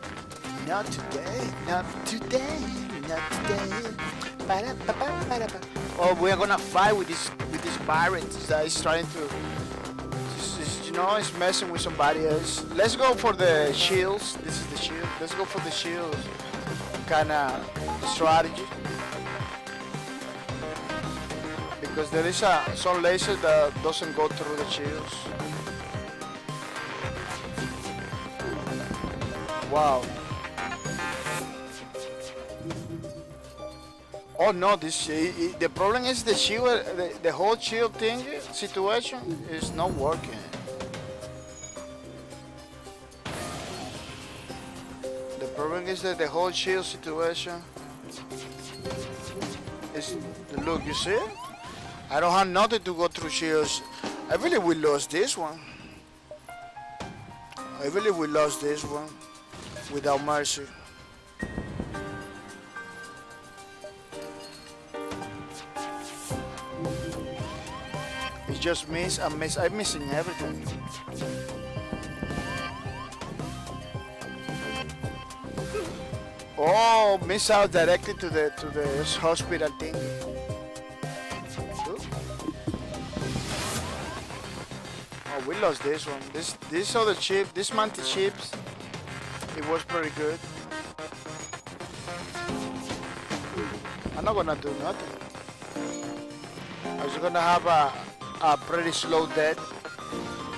Not today, not today, not today. Oh, we are gonna fight with this pirate that is trying to, you know, it's messing with somebody else. Let's go for the shields. This is the shield. Let's go for the shields kind of strategy. Because there is some laser that doesn't go through the shields. Wow. Oh no, the problem is the shield, the whole shield thing situation is not working. The problem is that the whole shield situation is, look, you see? I don't have nothing to go through shields. I really will lose this one. I really will lose this one without mercy. It just means I'm missing everything. Oh, miss out directly to the hospital thing. Oh, we lost this one. This other chip, this mantis chips, it was pretty good. I'm not gonna do nothing. I was gonna have a pretty slow death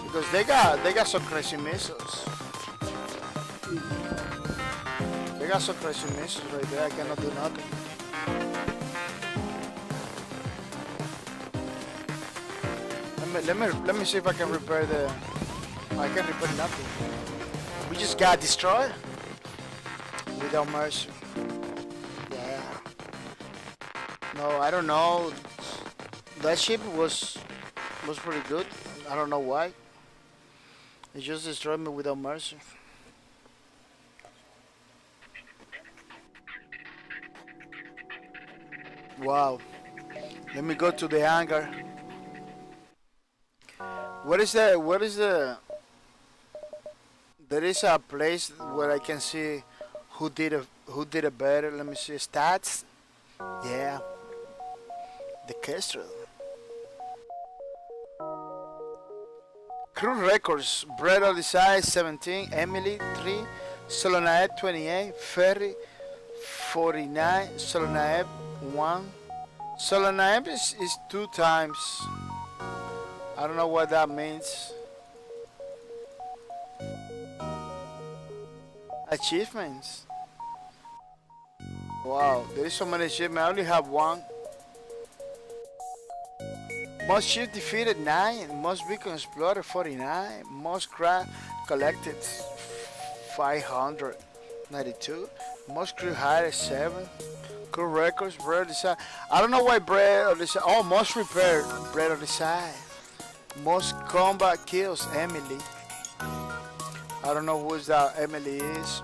because they got some crazy missiles. They got some crazy missiles right there. I cannot do nothing. Let me see if I can repair I can repair nothing. We just got destroyed without mercy. Yeah. No, I don't know. That ship was pretty good. I don't know why. It just destroyed me without mercy. Wow. Let me go to the hangar. What is the there is a place where I can see who did it better. Let me see stats. Yeah. The Kestrel. Crew records: Brett of the size 17, Emily 3, Solanaeb 28, Ferry 49, Solanaeb 1. Solanaeb is 2 times. I don't know what that means. Achievements. Wow, there is so many achievements. I only have 1. Most ships defeated 9. Most beacons explored 49. Most craft collected 592. Most crew hired 7. Crew records, bread of the side. I don't know why bread of the side. Oh, most repaired, bread of the side. Most combat kills, Emily. I don't know who that Emily is.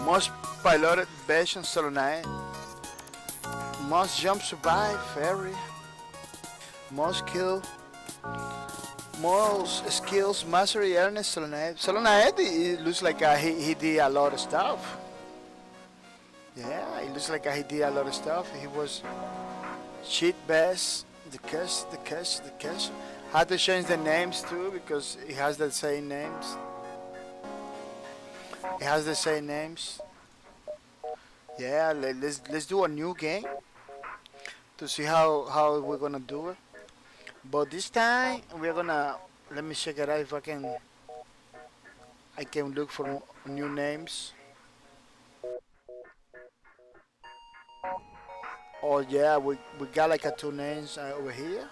Most piloted version, Solanaeb. Most jump survive, Ferry. Most kill. Most skills, mastery, Ernest, Solanaeb. Solanaeb, it looks like he did a lot of stuff. Yeah, it looks like he did a lot of stuff. He was cheat best. The cash. Had to change the names too because it has the same names. It has the same names. Yeah, let's do a new game to see how we're gonna do it. But this time we're gonna let me check it out if I can look for new names. Oh yeah, we got like 2 names over here.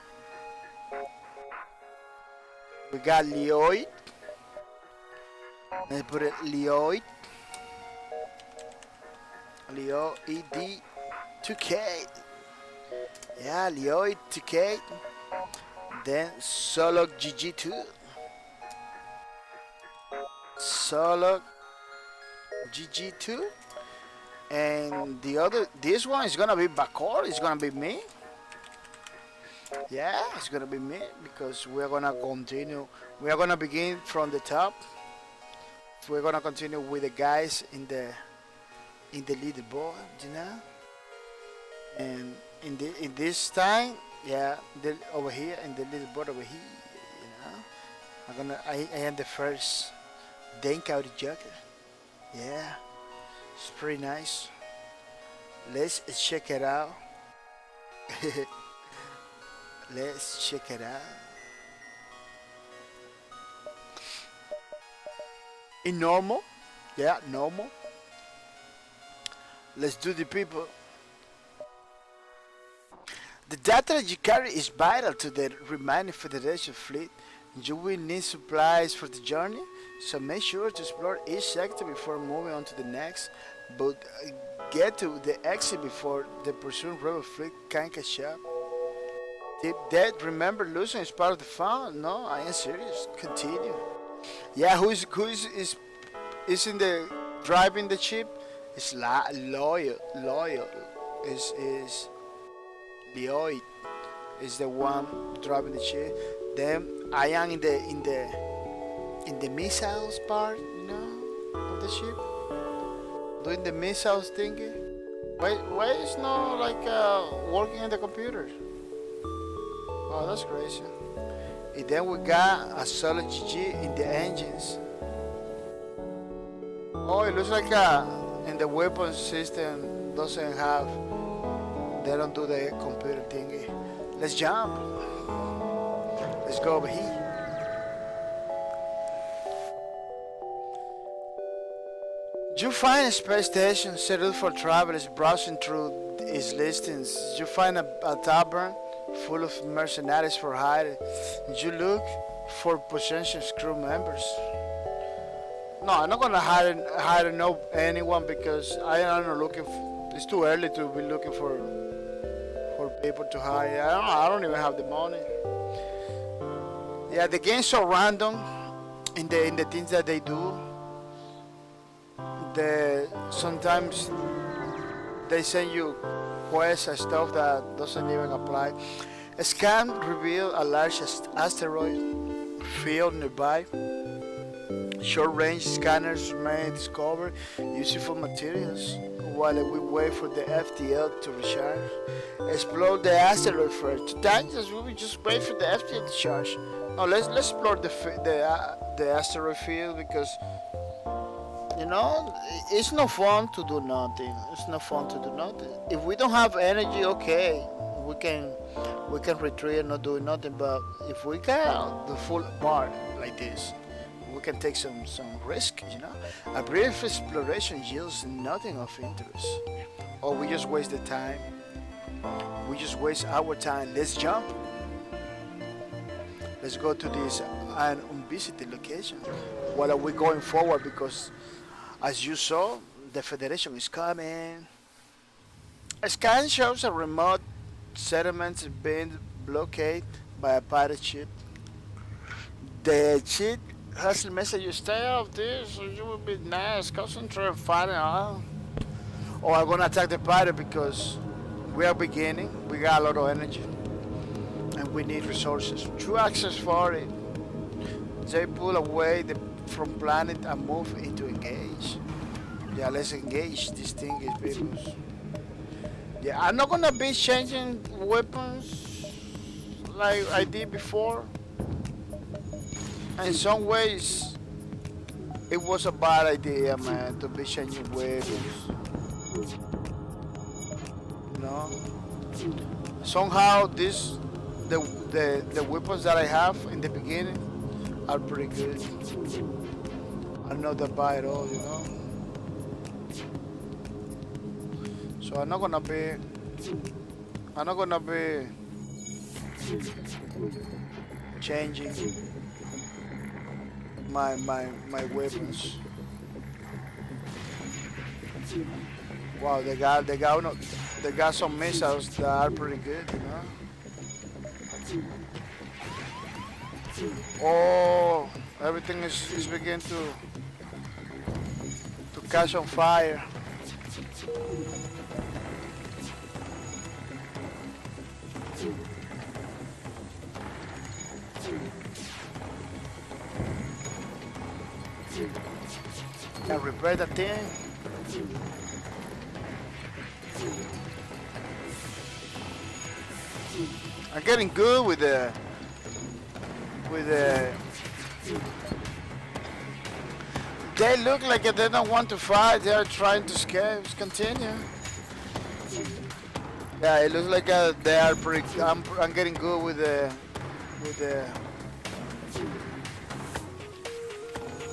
We got Leoid. Let's put it Leoid. Leoid 2K. Yeah, Leoid 2K. Then Solog GG2. Solog GG2. And this one is gonna be Bakor. It's gonna be me. Yeah, it's gonna be me because we're gonna continue. We are gonna begin from the top. We're gonna continue with the guys in the leaderboard, you know. And in this time, yeah, over here in the leaderboard over here, you know. I am the first Denk out the Joker. Yeah, it's pretty nice. Let's check it out. Let's check it out. In normal, yeah, normal. Let's do the people. The data that you carry is vital to the remaining Federation fleet. You will need supplies for the journey, so make sure to explore each sector before moving on to the next. But get to the exit before the pursuing rebel fleet can catch up. Tip that remember losing is part of the fun. No, I am serious. Continue. Yeah, who is in the driving the ship? It's loyal. Is Lloyd is the one driving the ship. Then I am in the missiles part, you know, of the ship, doing the missiles thingy. Why is not like working in the computer? Oh, that's crazy. And then we got a solid GG in the engines. Oh, it looks like in the weapon system doesn't have. They don't do the computer thingy. Let's jump. Let's go over here. You find a space station scheduled for travelers browsing through its listings. You find a tavern full of mercenaries for hire. You look for potential crew members. No, I'm not gonna hire no anyone because I am not looking. It's too early to be looking for people to hire. I don't even have the money. Yeah, the game's so random in the things that they do. Sometimes they send you quests and stuff that doesn't even apply. A scan revealed a large asteroid field nearby. Short-range scanners may discover useful materials while we wait for the FTL to recharge. Explore the asteroid first. Thanks, we will just wait for the FTL to charge. No, let's explore the asteroid field because you know it's no fun to do nothing. It's no fun to do nothing. If we don't have energy, okay, we can retreat and not do nothing. But if we got the full bar like this, we can take some risk, you know. A brief exploration yields nothing of interest. Or we just waste the time. We just waste our time. Let's jump. Let's go to this unvisited location. While are we going forward? Because as you saw, the Federation is coming. A scan shows a remote settlement being blockaded by a pirate ship. The ship has a message, you stay off this or you will be nice, concentrate on fighting out. Or I'm gonna attack the pirate because we are beginning, we got a lot of energy and we need resources. True access for it. They pull away from planet and move into engage. Yeah, let's engage. This thing is people. Yeah, I'm not gonna be changing weapons like I did before. In some ways, it was a bad idea, man, to be changing weapons. You know? Somehow, the weapons that I have in the beginning are pretty good. I'm not that bad at all, you know? So I'm not gonna be changing my weapons. Wow, they got some missiles that are pretty good, you know. Oh, everything is beginning to catch on fire. Can repair the thing. I'm getting good with the with the. They look like they don't want to fight. They are trying to escape. Let's continue. Yeah, it looks like they are pretty. I'm getting good with the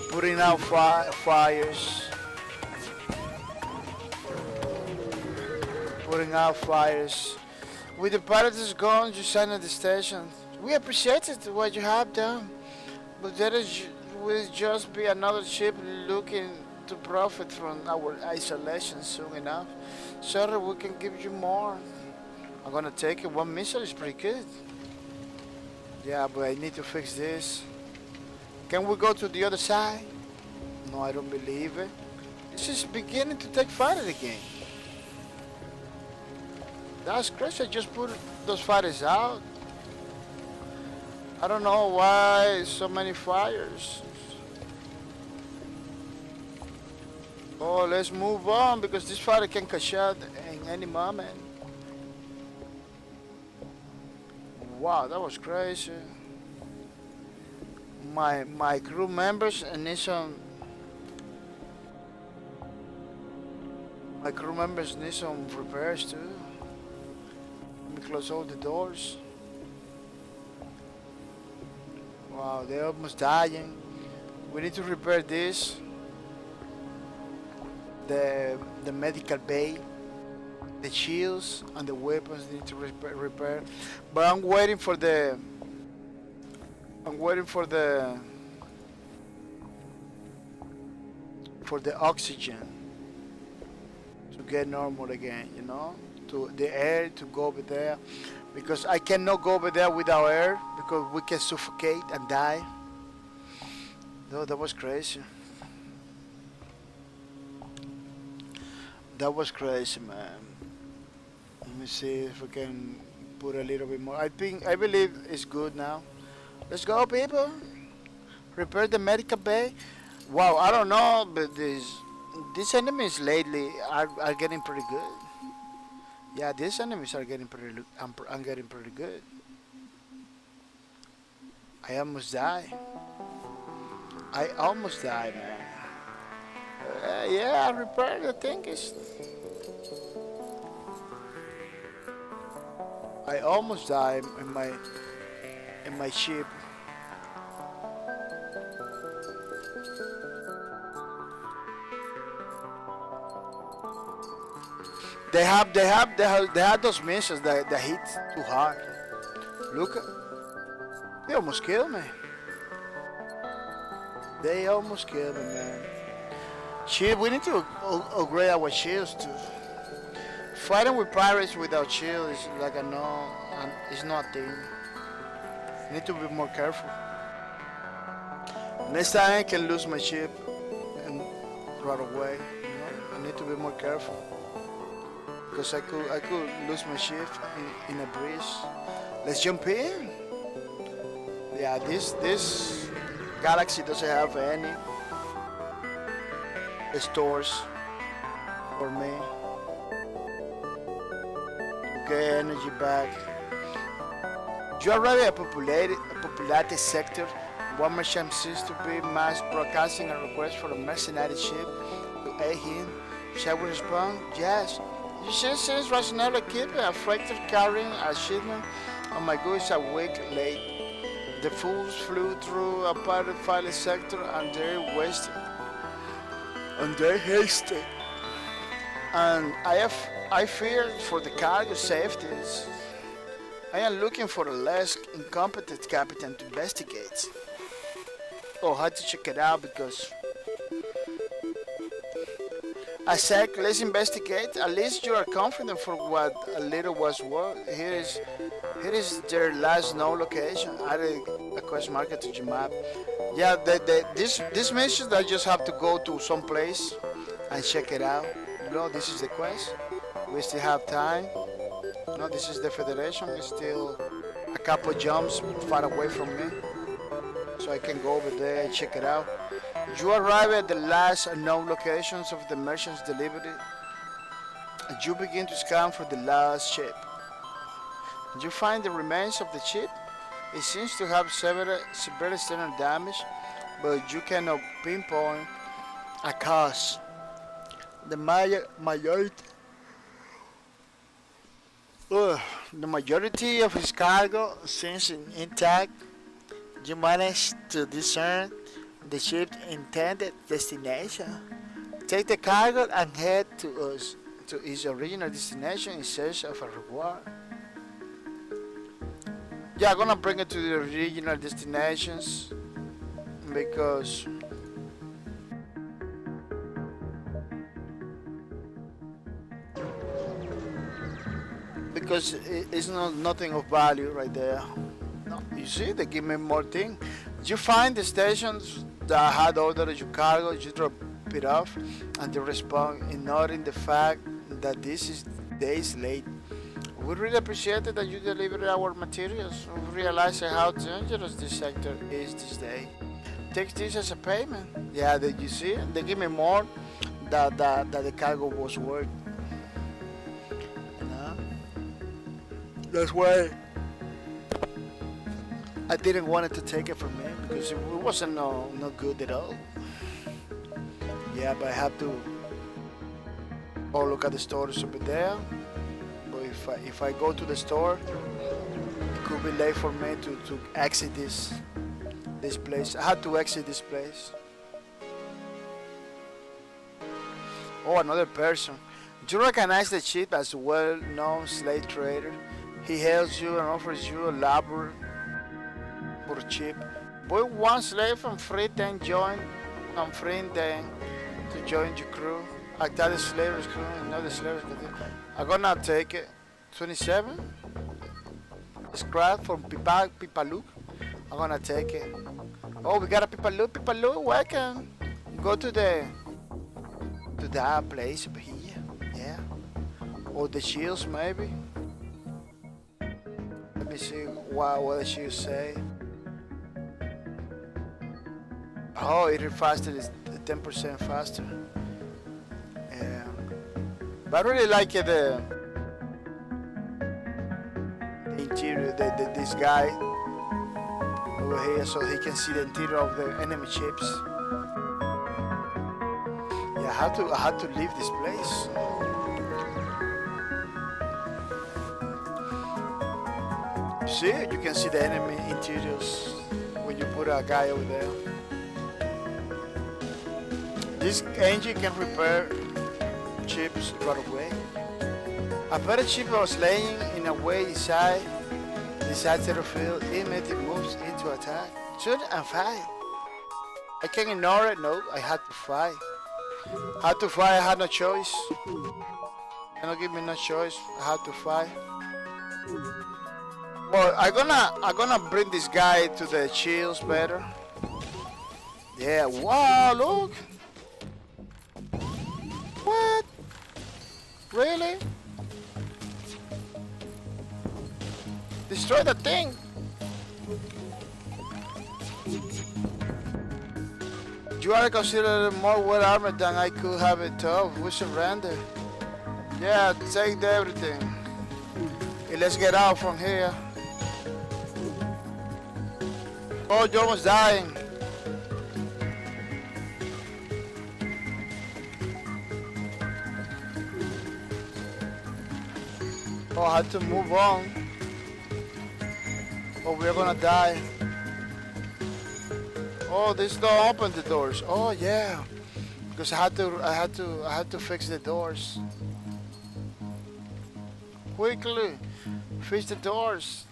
putting out fires. Putting out fires. With the pirates gone, you sign at the station. We appreciate it, what you have done, but will just be another ship looking to profit from our isolation soon enough. Sorry, we can give you more. I'm gonna take it. One missile is pretty good. Yeah, but I need to fix this. Can we go to the other side? No, I don't believe it. This is beginning to take fire again. That's crazy. I just put those fires out. I don't know why so many fires. Oh, let's move on because this fire can catch out in any moment. Wow, that was crazy. My crew members need some. My crew members need some repairs too. Let me close all the doors. Wow, they're almost dying. We need to repair this. The medical bay, the shields and the weapons need to repair. But I'm waiting for the oxygen to get normal again, you know, to the air to go over there, because I cannot go over there without air because we can suffocate and die. No, that was crazy. That was crazy, man. Let me see if we can put a little bit more. I believe it's good now. Let's go, people. Repair the medical bay. Wow, I don't know, but these enemies lately are getting pretty good. Yeah, these enemies are getting pretty. I'm getting pretty good. I almost died. I almost died, man. Yeah, I repaired the thing. I almost died in my ship. They have those missiles that hit too hard. Look, they almost killed me. They almost killed me, man. Shield, we need to upgrade our shields too. Fighting with pirates without shield is like a no, and it's not a thing. I need to be more careful. Next time I can lose my ship and right away. You know? I need to be more careful because I could lose my ship in a breeze. Let's jump in. Yeah, this galaxy doesn't have any stores for me. Okay, energy back. You already a populated sector. One merchant seems to be mass broadcasting a request for a mercenary ship to aid him. Shall we respond? Yes. You should seems rationale keeping a freighter carrying a shipment. Oh my god, it's a week late. The fools flew through a pirate pilot sector and they're wasted. And they're hasty. And I fear for the cargo safeties. I am looking for a less incompetent captain to investigate. Oh, I had to check it out because I said, let's investigate. At least you are confident for what a little was worth. Here is their last known location. Added a question mark to your map. Yeah, this mission that I just have to go to some place and check it out. No, this is the quest. We still have time. No, this is the Federation. It's still a couple jumps far away from me. So I can go over there and check it out. You arrive at the last known locations of the merchant's delivery. You begin to scan for the last ship. You find the remains of the ship. It seems to have severe external damage, but you cannot pinpoint a cause. The majority of his cargo seems intact. You manage to discern the ship's intended destination. Take the cargo and head to its original destination in search of a reward. Yeah, I'm gonna bring it to the original destinations because it's nothing of value right there. No, you see, they give me more thing. You find the stations that had ordered your cargo, you drop it off, and they respond, ignoring the fact that this is days late. We really appreciate it that you delivered our materials. We realize how dangerous this sector is this day. Take this as a payment. Yeah, did you see? They give me more that the cargo was worth. You know? That's why I didn't want it to take it from me because it wasn't no good at all. Yeah, but I have to look at the stores over there. But if I go to the store, it could be late for me to exit this place. I had to exit this place. Oh, another person. Do you recognize the chief as a well-known slave trader? He hails you and offers you a labor for cheap. Buy one slave from free then join and free then to join your crew. I tell the slaves crew, another slaves crew. I'm gonna take it. 27. Scrap from Pipaluk. I'm gonna take it. Oh, we got a Pipaluk, welcome. Go to that place over here. Yeah. Or the shields maybe. Let me see what the shields say. Oh, it is faster, it's 10% faster. Yeah. But I really like it, the interior, this guy over here, so he can see the interior of the enemy ships. Yeah, I had to leave this place. See, you can see the enemy interiors when you put a guy over there. This engine can repair chips right away. A better chip was laying in a way inside the field. Immediately moves into attack. Shoot and fight. I can't ignore it. No, I had to fight. I had no choice. They don't give me no choice. I had to fight. Well, I'm gonna bring this guy to the shields better. Yeah. Wow! Look. What? Really? Destroy the thing. You are considered more well armored than I could have it told. We surrender. Yeah, take everything. Okay, let's get out from here. Oh, you're almost dying. Oh, I had to move on. Oh, we're gonna die. Oh, this don't open the doors. Oh yeah, because I had to fix the doors. Quickly, fix the doors.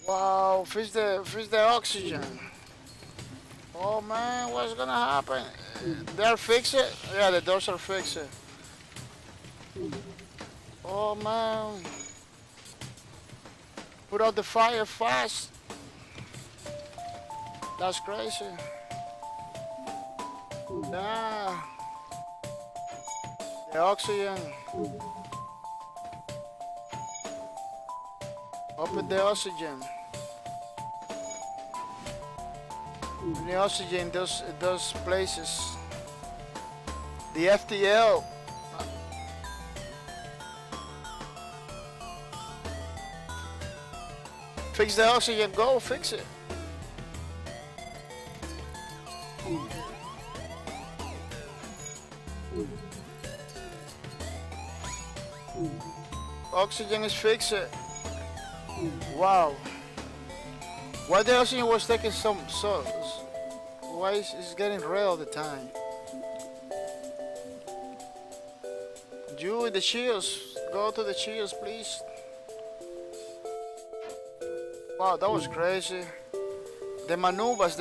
Wow, fix the oxygen. Oh man, what's gonna happen? They're fixed? Yeah, the doors are fixed. Oh man. Put out the fire fast. That's crazy. Yeah. The oxygen. Open the oxygen. The oxygen, those places. The FTL. Fix the oxygen, go fix it. Oxygen is fixed. Wow. Why the oxygen was taking some sauce? Why is it getting red all the time? You in the shields, go to the shields, please. Wow, that was crazy. The maneuvers,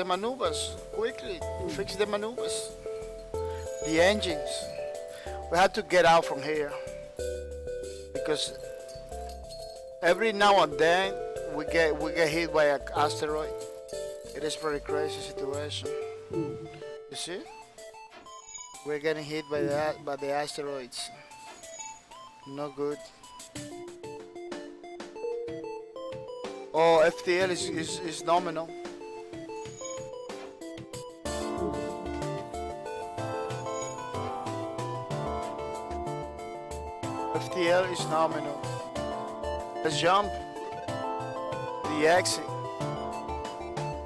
quickly, fix the maneuvers. The engines. We had to get out from here. Because every now and then we get hit by an asteroid. It is very crazy situation. You see? We're getting hit by the asteroids. No good. Oh, FTL is nominal. FTL is nominal. Let's jump. The exit.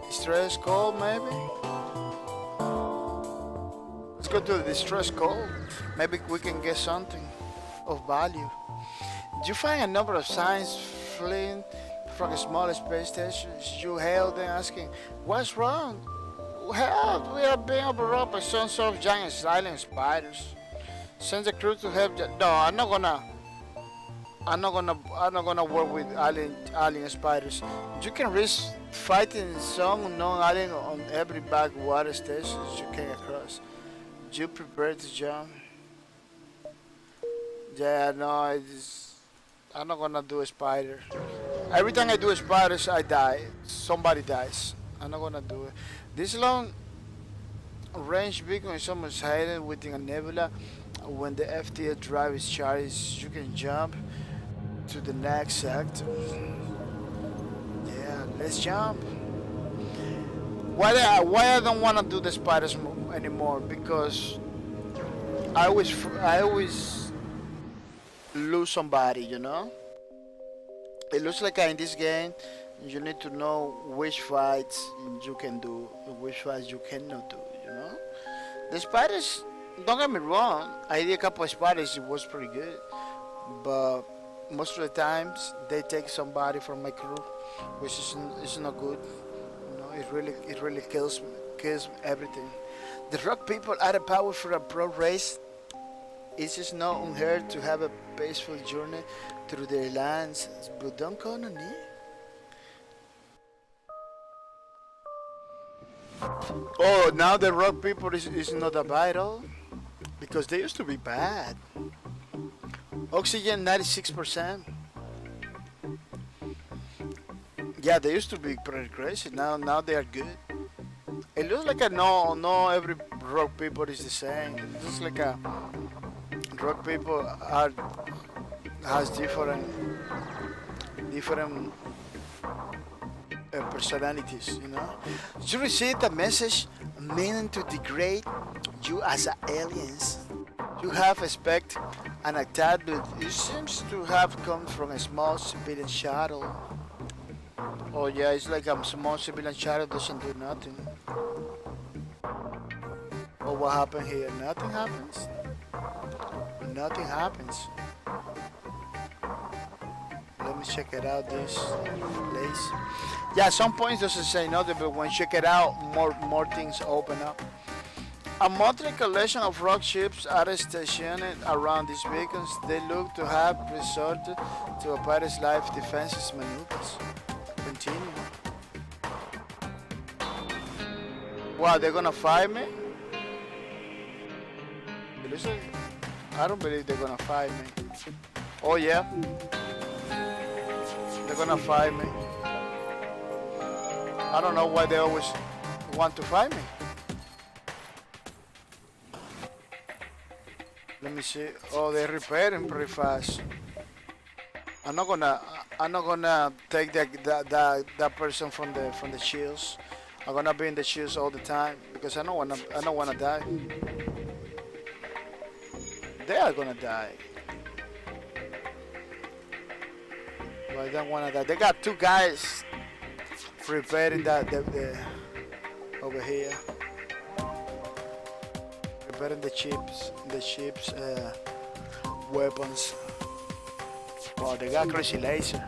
Distress call maybe? Let's go to the distress call. Maybe we can get something of value. Did you find a number of signs fleeing from a small space station? You hailed them asking, what's wrong? Help, we are being overrun by some sort of giant silent spiders. Send the crew to help. No, I'm not gonna work with alien spiders. You can risk fighting some unknown alien on every backwater station you came across. You prepare to jump? Yeah, no, I'm not gonna do a spider. Every time I do a spiders, I die. Somebody dies. I'm not gonna do it. This long range beacon is almost hidden within a nebula. When the FTL drive is charged, you can jump to the next sector. Yeah, let's jump. Why I don't want to do the spiders anymore? Because I always lose somebody, you know. It looks like in this game you need to know which fights you can do and which fights you cannot do, you know. The spiders, don't get me wrong, I did a couple of spiders, it was pretty good, but most of the times they take somebody from my crew, which is not good. You know, it really kills everything. The rock people are the power for a pro race. It is not unheard to have a peaceful journey through their lands, but don't call on me. Oh, now the rock people is not a bad at all, because they used to be bad. Oxygen 96%. Yeah, they used to be pretty crazy. Now they are good. It looks like no every rock people is the same. It looks like a rock people has different personalities, you know. You received a message meaning to degrade you as aliens. You have expect an attack, but it seems to have come from a small civilian shuttle. Oh yeah, it's like a small civilian shuttle doesn't do nothing. Oh, what happened here? Nothing happens. Nothing happens. Let me check it out, this place. Yeah, some points doesn't say nothing, but when you check it out, more things open up. A motley collection of rock ships are stationed around these beacons. They look to have resorted to a pirate's life defenses maneuvers. Continue. Wow, they're gonna fight me? I don't believe they're gonna fight me. Oh yeah. They're gonna fight me. I don't know why they always want to fight me. Let me see. Oh, they're repairing pretty fast. I'm not gonna take that person from the shields. I'm gonna be in the shoes all the time because I don't wanna die. They are gonna die. But I don't wanna die. They got two guys repairing the over here. Repairing the ship's weapons. Oh, they got crazy laser.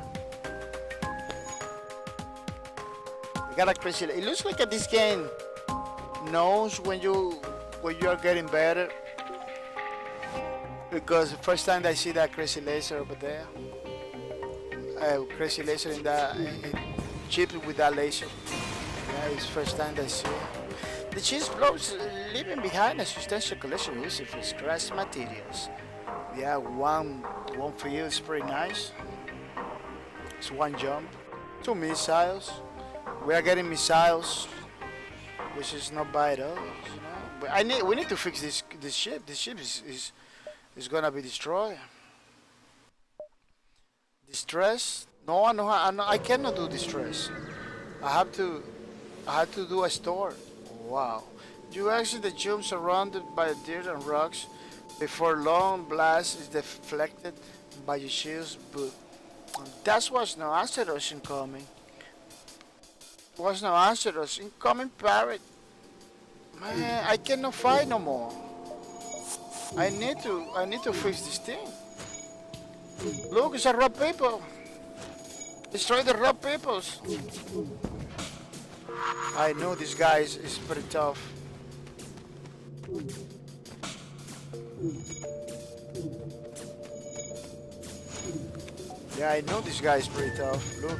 They got a crazy. It looks like this game knows when you are getting better. Because the first time I see that crazy laser over there, crazy laser in that chip with that laser. Yeah, it's first time I see it. The cheese blocks leaving behind a substantial collection used for scratch materials. Yeah, one field is pretty nice. It's one jump. 2 missiles. We are getting missiles, which is not bad at all. You know? But we need to fix this ship. This ship is gonna be destroyed. Distress? No, I cannot do distress. I have to do a store. Wow. You exit the jump surrounded by dirt and rocks. Before long, blast is deflected by your shields, but that was no Asteros incoming. Was no Asteros incoming, parrot. Man, I cannot fight no more. I need to fix this thing. Look, it's a rock people. Destroy the rock peoples. I know this guy is pretty tough. Yeah, I know this guy is pretty tough. Look.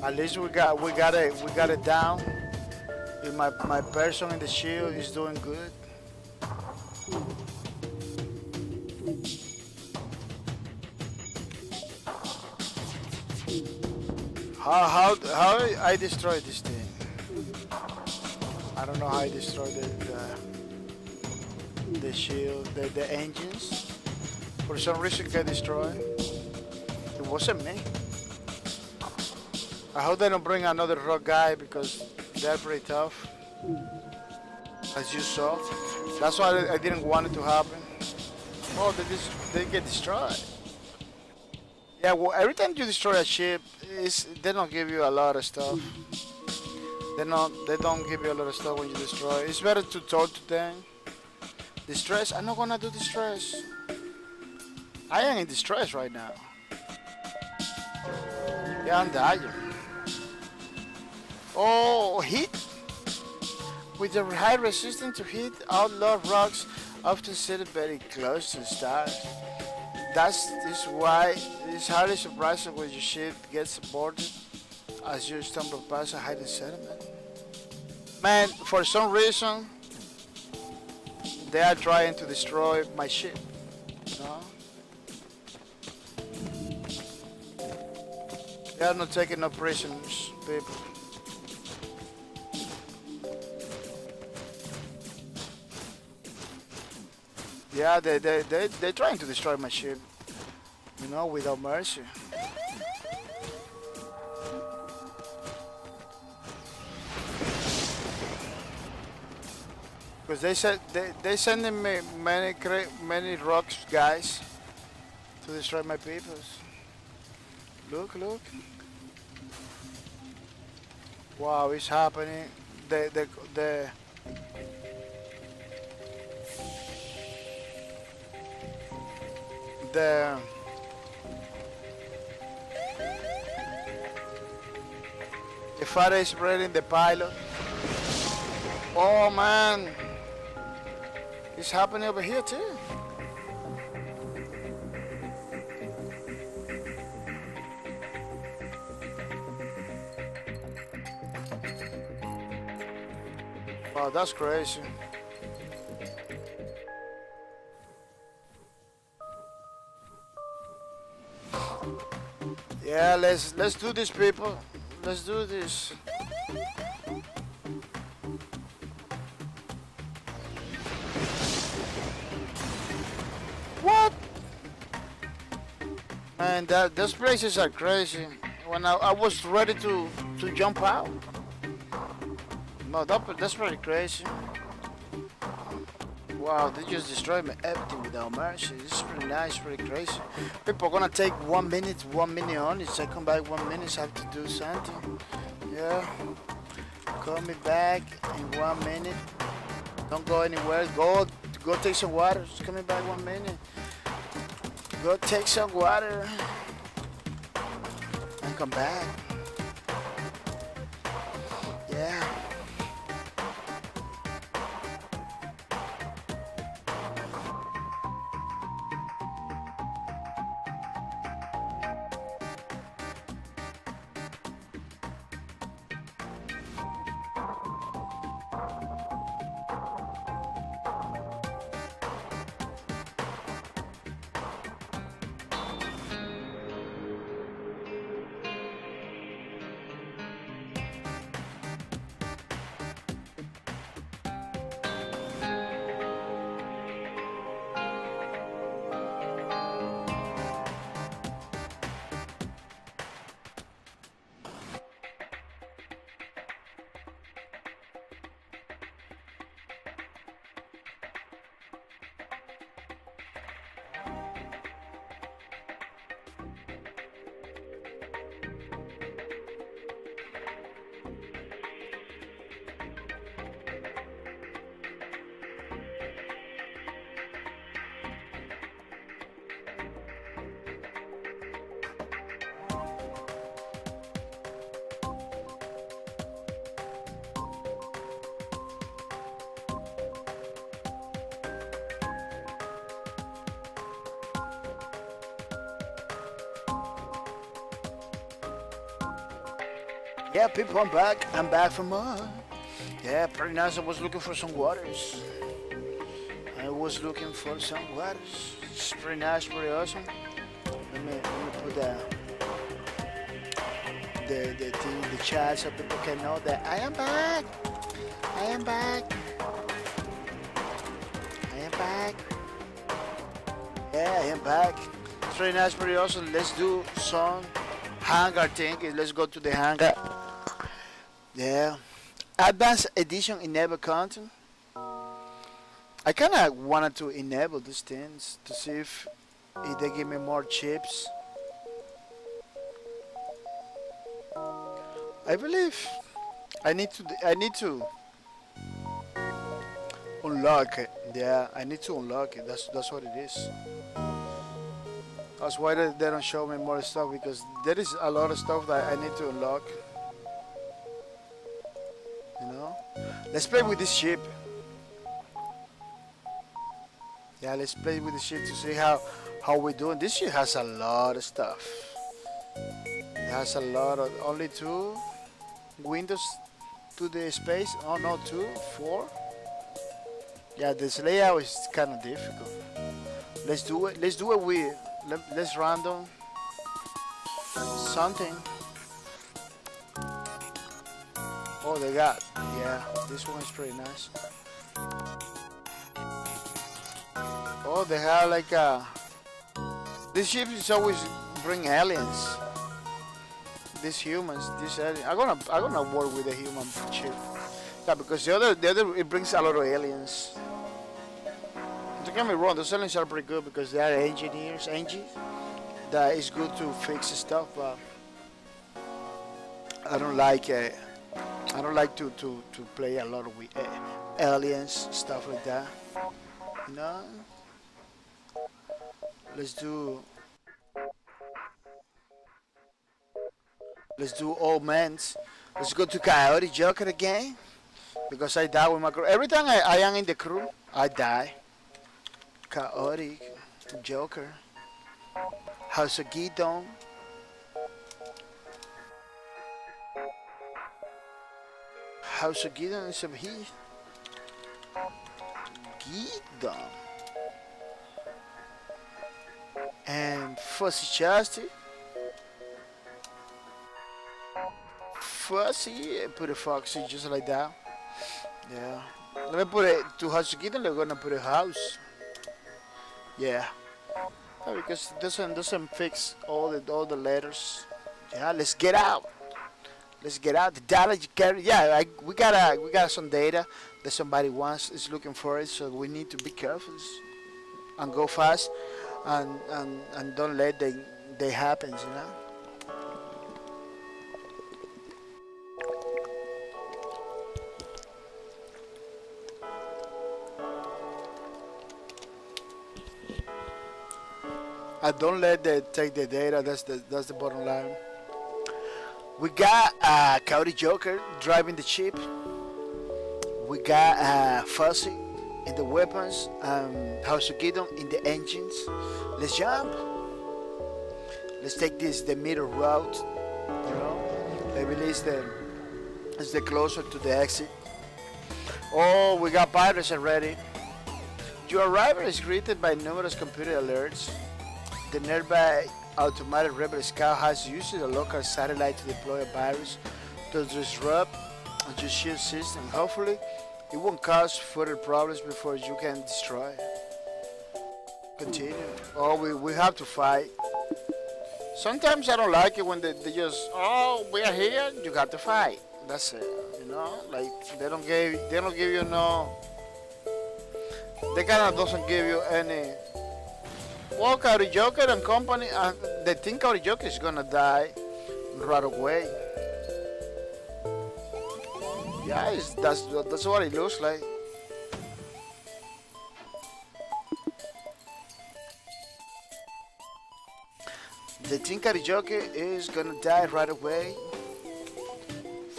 At least we got it down. And my person in the shield is doing good. How I destroyed this thing? I don't know how I destroyed the shield, the engines. For some reason got destroyed. It wasn't me. I hope they don't bring another rock guy because they're pretty tough. As you saw. That's why I didn't want it to happen. Oh, they get destroyed. Yeah, well, every time you destroy a ship, they don't give you a lot of stuff. They don't give you a lot of stuff when you destroy. It's better to talk to them. Distress? I'm not gonna do distress. I am in distress right now. Yeah, I'm dying. Oh, heat? With the high resistance to heat, outlaw rocks often sit very close to the stars. This is why it's highly surprising when your ship gets boarded as you stumble past a hidden settlement. Man, for some reason, they are trying to destroy my ship. No? They are not taking no prisoners, people. Yeah, they're trying to destroy my ship, you know, without mercy. Because they said they sending me many rocks guys to destroy my peoples. Look. Wow, it's happening. The father is reading the pilot. Oh man, it's happening over here too. Wow, that's crazy. Yeah, let's do this, people. Let's do this. Man, those places are crazy. When I was ready to jump out. No, that's pretty crazy. Wow, they just destroyed me everything without mercy. This is pretty nice, pretty crazy. People are gonna take 1 minute only. So I come back 1 minute, I have to do something. Yeah. Call me back in 1 minute. Don't go anywhere. Go take some water. Just coming back 1 minute. Go take some water and come back. Yeah. Yeah, people, I'm back. I'm back for more. Yeah, pretty nice. I was looking for some waters. It's pretty nice, pretty awesome. Let me put the chat so people can know that I am back. I am back. I am back. Yeah, I am back. It's pretty nice, pretty awesome. Let's do some hangar thing. Let's go to the hangar. Yeah. Advanced edition enable content. I kind of wanted to enable these things to see if they give me more chips. I believe I need to unlock it. Yeah, I need to unlock it. That's what it is. That's why they don't show me more stuff, because there is a lot of stuff that I need to unlock. You know? Let's play with this chip. Yeah, let's play with the ship to see how we're doing. This ship has a lot of stuff. It has a lot of only 2 windows to the space. Oh no, 2, 4. Yeah, this layout is kind of difficult. Let's do it. Let's random something. Oh, they got. Yeah, this one is pretty nice. Oh, they have like this ship is always bring aliens. These humans, this alien. I'm gonna work with the human ship. Yeah, because the other it brings a lot of aliens. Don't get me wrong, those aliens are pretty good because they are engineers, that is good to fix stuff, but I don't like to play a lot with aliens, stuff like that. You know? Let's do all men's. Let's go to Coyote Joker again, because I die with my crew. Every time I am in the crew, I die. Coyote Joker. House of Gidon. House of Gidon is a he. Gidon. And Fuzzy Chastity. Fuzzy, put a Foxy just like that. Yeah. Let me put it to House of Gidon, we're gonna put a house. Yeah. Because it doesn't fix all the letters. Yeah, let's get out. Let's get out the data you carry. Yeah, we got some data that somebody wants is looking for it, so we need to be careful and go fast and don't let they happens. I don't let they take the data. That's the bottom line. We got Coyote Joker driving the ship. We got Fuzzy in the weapons. House of Gideon in the engines. Let's jump. Let's take the middle route. I believe it's the closer to the exit. Oh, we got pirates already. Your arrival is greeted by numerous computer alerts. The nearby automatic rebel scout has used a local satellite to deploy a virus to disrupt your shield system. Hopefully, it won't cause further problems before you can destroy it. Continue. Oh, we have to fight. Sometimes I don't like it when they just, oh, we're here, you got to fight. That's it. Like they don't give you no. They kind of doesn't give you any. Well, Coyote Joker and company, they think Coyote Joker is gonna die right away. Yeah, that's what it looks like. They think Coyote Joker is gonna die right away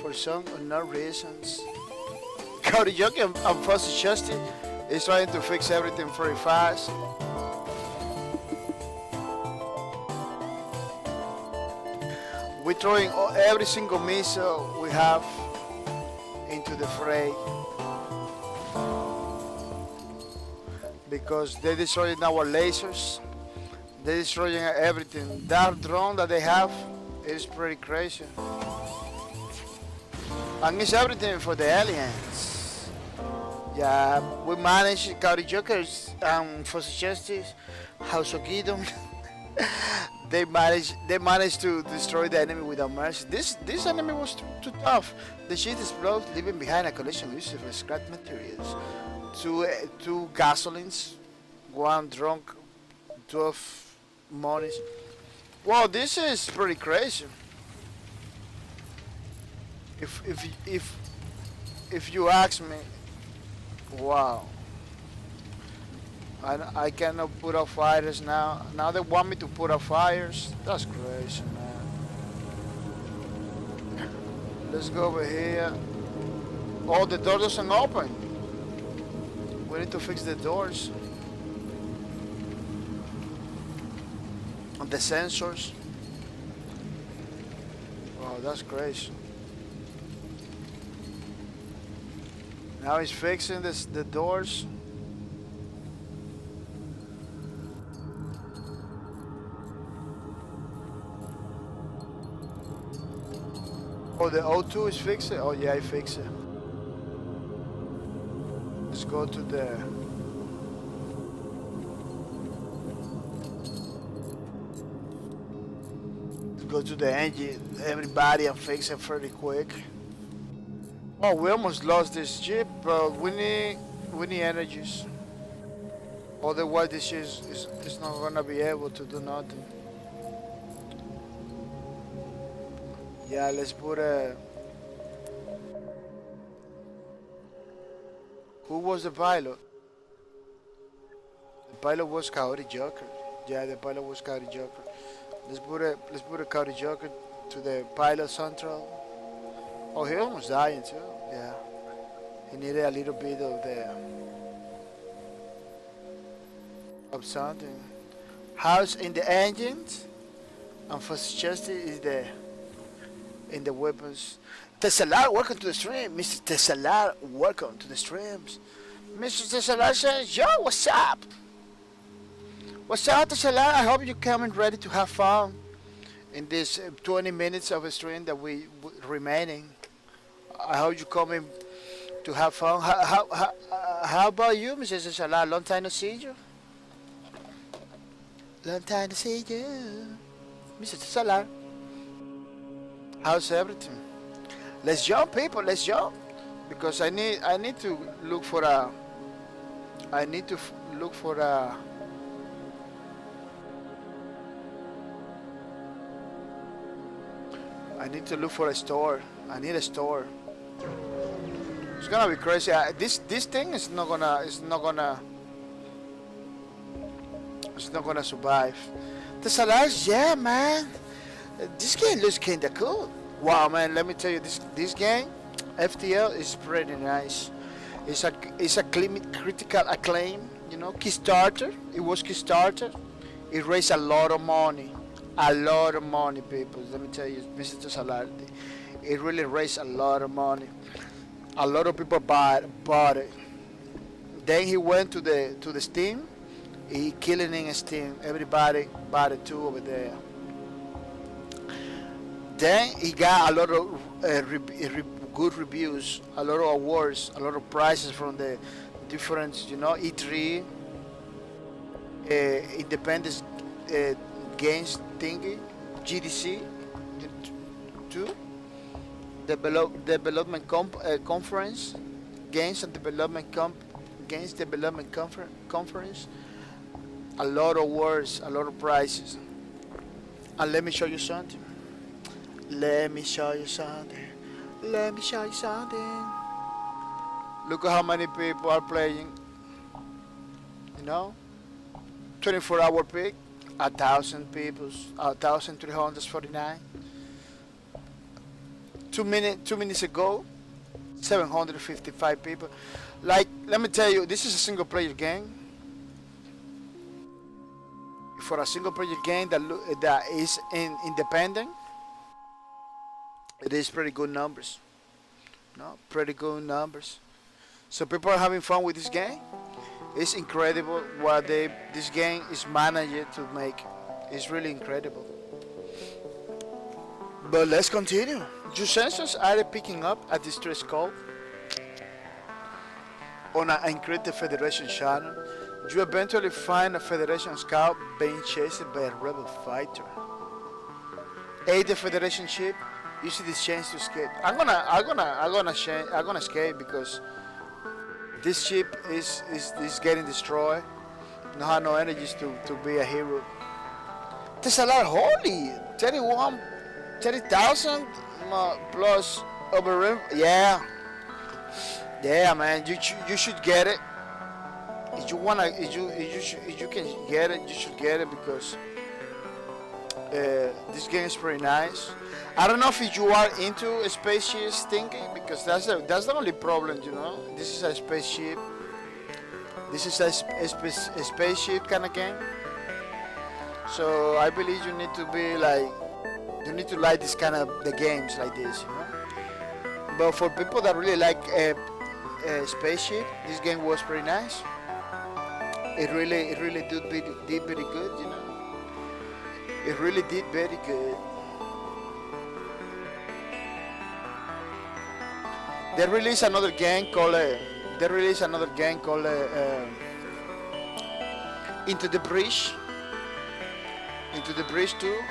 for some unknown reasons. Coyote Joker and Fuzzy Justin is trying to fix everything very fast. We're throwing every single missile we have into the fray because they're destroying our lasers. They're destroying everything. That drone that they have is pretty crazy. And it's everything for the aliens. Yeah, we managed Coyote Jokers and for Justice, House of Gideon. They managed to destroy the enemy without mercy. This enemy was too tough. The ship exploded, leaving behind a collection of useless scrap materials. Two gasolines, one drunk, 12 monies. Wow, this is pretty crazy. If you ask me, wow. I cannot put out fires now. Now they want me to put out fires. That's crazy, man. Let's go over here. Oh, the door doesn't open. We need to fix the doors. And the sensors. Wow, that's crazy. Now he's fixing the doors. Oh, the O2 is fixed? Oh yeah, I fixed it. Let's go to the... Let's go to the engine, everybody, and fix it pretty quick. Oh, we almost lost this ship, but we need energies. Otherwise this ship is not gonna be able to do nothing. Yeah, let's put a... Who was the pilot? The pilot was Coyote Joker. Yeah, the pilot was Coyote Joker. Let's put a Coyote Joker to the pilot central. Oh, he almost dying too. Yeah, he needed a little bit of something. House in the engines, and for Chesty is in the weapons. Tesselar, welcome to the stream. Mr. Tesselar, welcome to the streams. Mr. Tesselar says, yo, what's up? What's up, Tesselar? I hope you're coming ready to have fun in this 20 minutes of a stream that we remaining. I hope you're coming to have fun. How about you, Mr. Tesselar? Long time no see you. Long time to see you, Mr. Salar. How's everything? Let's jump, people. Let's jump. Because I need to look for a. I need to look for a. I need to look for a store. I need a store. It's gonna be crazy. This thing is not gonna. It's not gonna survive. The Salars, yeah, man. This game looks kinda cool. Wow, man. Let me tell you, this game, FTL, is pretty nice. It's a critical acclaim. You know, Kickstarter. It was Kickstarter. It raised a lot of money. A lot of money, people. Let me tell you, Mr. Salar. It really raised a lot of money. A lot of people bought it. Then he went to the Steam. He killing in Steam. Everybody bought it too over there. Then he got a lot of good reviews, a lot of awards, a lot of prizes from the different, E3, Independence Games thingy, GDC, too. Development conference, games and development games development conference. A lot of awards, a lot of prizes. And let me show you something. Let me show you something. Let me show you something. Look at how many people are playing. 24-hour peak, 1,000 people, 1,349. 2 minutes ago, 755 people. Like, let me tell you, this is a single player game. For a single player game that is independent, it is pretty good numbers. No, pretty good numbers. So people are having fun with this game. It's incredible what this game is managed to make. It's really incredible. But let's continue. Your sensors are picking up a distress call on an encrypted Federation channel. You eventually find a Federation scout being chased by a rebel fighter. Aid the Federation ship. Use this chance to escape. I'm gonna escape because this ship is getting destroyed. Don't have no energies to be a hero. There's a lot. Holy 30,000 plus over. Yeah, man. You should get it. If you can get it, you should get it because this game is pretty nice. I don't know if you are into spaceships thinking because that's the only problem, This is a spaceship. This is a spaceship kind of game. So I believe you need to like this kind of the games like this, But for people that really like spaceship, this game was pretty nice. It really did very good, It really did very good. They released another game called Into the Breach. Into the Breach 2,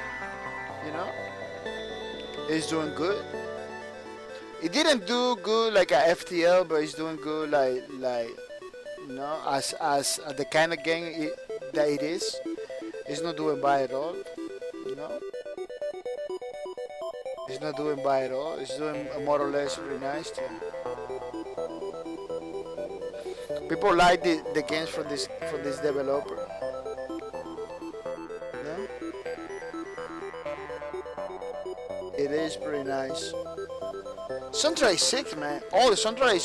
It's doing good. It didn't do good like a FTL, but it's doing good as the kind of game that it is. It's not doing bad at all, It's not doing bad at all. It's doing more or less pretty nice too. People like the games from this developer. It is pretty nice. Soundtrack is sick, man. Oh, the soundtrack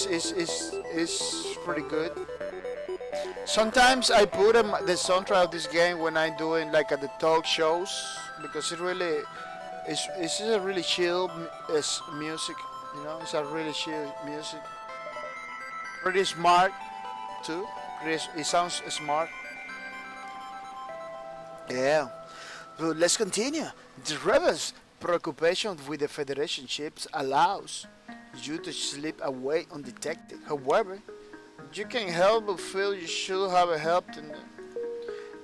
is pretty good. Sometimes I put the soundtrack of this game when I'm doing like at the talk shows because it's a really chill music, It's a really chill music. Pretty smart too. It sounds smart. Yeah. But let's continue. The rebels' preoccupation with the Federation ships allows you to slip away undetected. However, you can't help but feel you should have helped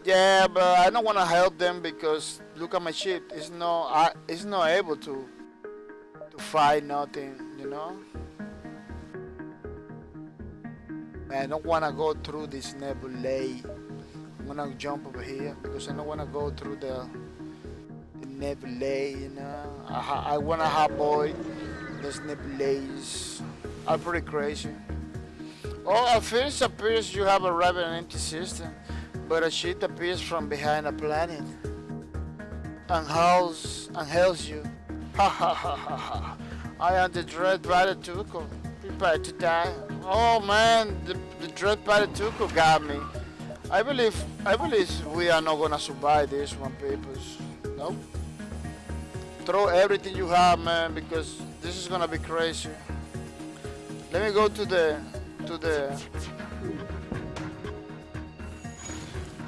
Yeah, but I don't want to help them because look at my ship. It's not able to fight nothing. You know. I don't want to go through this nebulae. I'm gonna jump over here because I don't want to go through the nebulae. You know. I want to avoid those nebulae. Are pretty crazy. Oh, at first appears you have arrived at an empty system, but a ship appears from behind a planet and hails you. Ha ha ha ha ha. I am the dread Tuco. Prepare to die. Oh man, the dread Tuco got me. I believe we are not gonna survive this one, peoples. Nope. Throw everything you have, man, because this is gonna be crazy. Let me go to the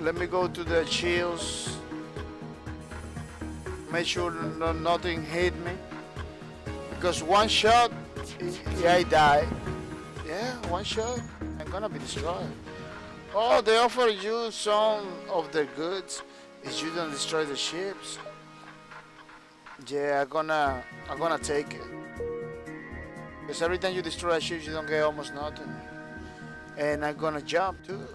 let me go to the chills. Make sure nothing hit me. Because one shot, yeah, I die. Yeah, one shot, I'm gonna be destroyed. Oh, they offer you some of their goods if you don't destroy the ships. Yeah, I'm gonna take it. Because every time you destroy a ship, you don't get almost nothing. And I'm gonna jump too.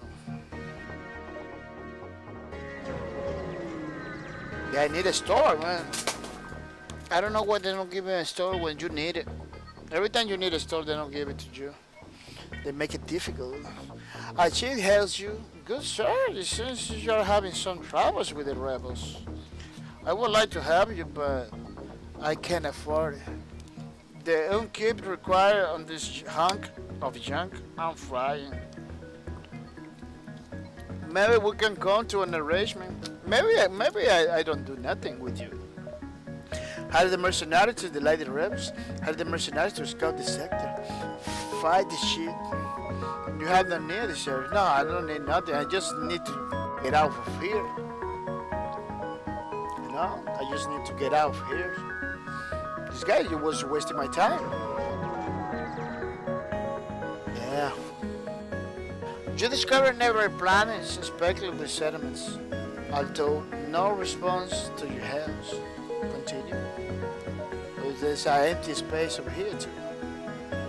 Yeah, I need a store, man. I don't know why they don't give me a store when you need it. Every time you need a store, they don't give it to you. They make it difficult. A chief helps you. Good sir, it seems you are having some troubles with the rebels. I would like to help you, but I can't afford it. The upkeep required on this hunk of junk, I'm flying. Maybe we can come to an arrangement. Maybe I don't do nothing with you. Hire the mercenaries to delay the rebels. Hire the mercenaries to scout the sector. Fight the shit. You have no need, sir. No, I don't need nothing. I just need to get out of here. You know, I just need to get out of here. This guy was wasting my time. Yeah. You discovered neighboring planets speculative settlements, although no response to your hails. Continue. Oh, there's an empty space over here too.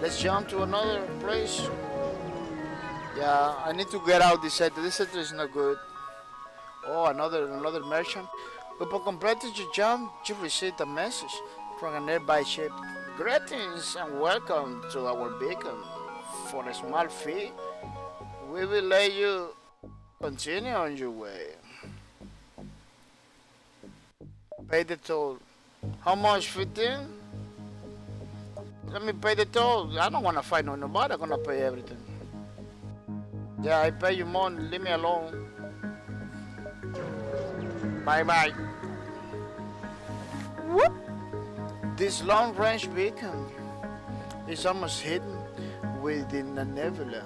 Let's jump to another place. Yeah, I need to get out this sector. This sector is not good. Oh, another merchant. Upon completing your jump, you received a message from a nearby ship. Greetings and welcome to our beacon. For a small fee, we will let you continue on your way. Pay the toll. How much? 15? Let me pay the toll. I don't want to fight no nobody. I'm gonna pay everything. Yeah, I pay you more. Leave me alone. Bye bye. Whoop. This long-range beacon is almost hidden within the nebula.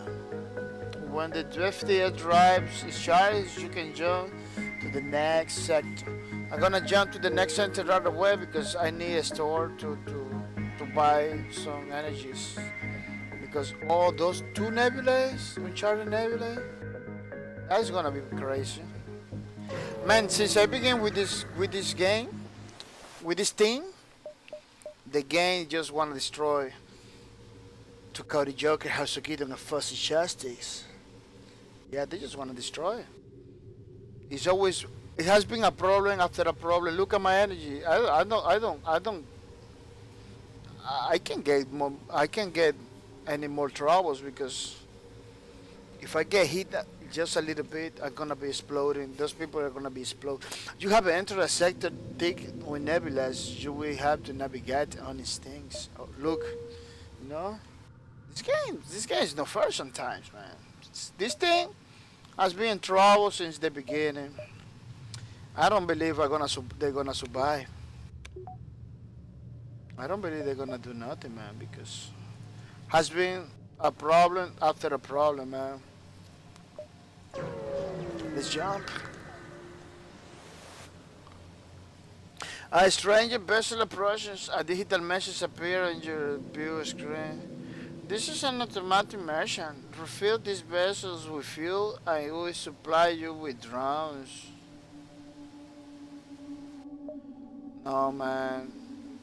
When the FTL drives is charged, you can jump to the next sector. I'm gonna jump to the next sector right away because I need a store to buy some energies. Because all those two nebulae, uncharted nebulae, that's gonna be crazy. Man, since I began with this game, with this team, the game just wanna destroy to Cody Joker, Hasukito, and the Fuzzy Justice. Yeah, they just wanna destroy it. It has been a problem after a problem. Look at my energy. I can't get any more troubles because if I get hit just a little bit, I'm gonna be exploding. Those people are gonna be exploding. You have entered a sector thick with nebulas. You will have to navigate on these things. Oh, look, you know, this game is no fair sometimes, man. This thing has been in trouble since the beginning. I don't believe they're gonna survive. I don't believe they're gonna do nothing, man, because has been a problem after a problem, man. Let's jump. A stranger vessel approaches. A digital message appears on your view screen. This is an automatic merchant. Refill these vessels with fuel and it will supply you with drones. No man,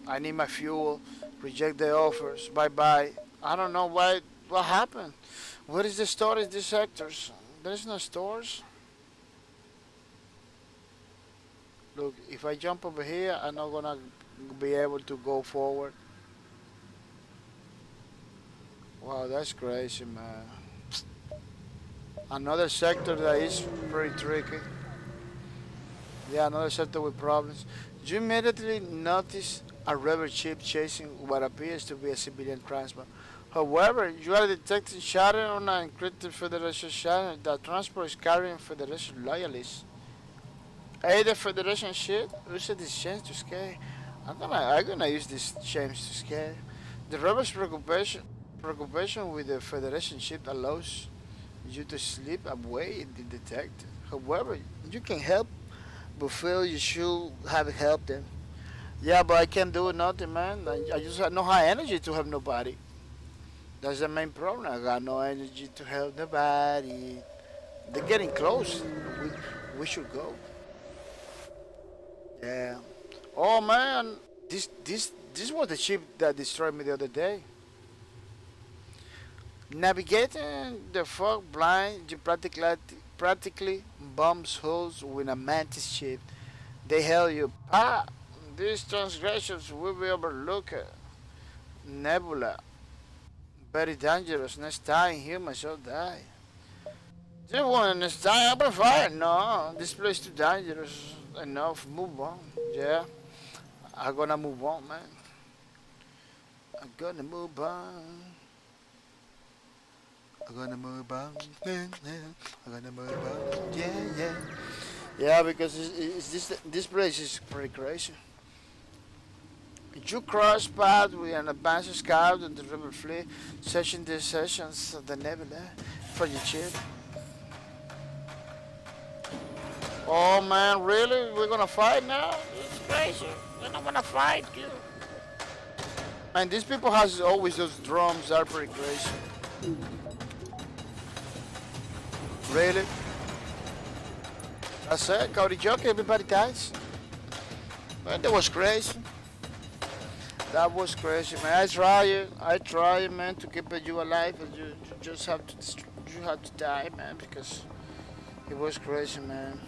I need my fuel. Reject the offers. Bye bye. I don't know why. What happened? What is the store in these sectors? There's no stores. Look, if I jump over here, I'm not gonna be able to go forward. Wow, that's crazy, man. Another sector that is pretty tricky. Yeah, another sector with problems. You immediately notice a rubber chip chasing what appears to be a civilian transport. However, you are detecting shatter on an encrypted Federation channel that transport is carrying Federation loyalists. Hey, the Federation shit, use this chance to scare. I'm gonna use this chance to scare. The rebels' preoccupation with the Federation ship allows you to slip away undetected. However, you can help, but feel you should have helped them. Yeah, but I can't do nothing, man. I just have no high energy to help nobody. That's the main problem. I got no energy to help nobody. They're getting close. We should go. Yeah. Oh man, this was the ship that destroyed me the other day. Navigating the fog blind, you practically bombs holes with a mantis ship. They hail you. Ah, these transgressions will be overlooked. Nebula, very dangerous. Next time humans shall die. This one next time open fire. No, this place too dangerous. Enough. Move on. Yeah, I'm gonna move on, man. I'm gonna move on. I'm gonna move on. I'm gonna move on. Yeah, yeah. Yeah, because this place is pretty crazy. You cross paths with an advanced scout and the rebel fleet, searching the sessions of the nebula for your ship. Oh man, really? We're gonna fight now? It's crazy. We're not gonna fight you. And these people has always those drums that are pretty crazy. Really? That's it, Cody joke, everybody dies. Man, that was crazy. That was crazy, man. I try, man, to keep you alive, but you just have to, you have to die, man, because it was crazy, man.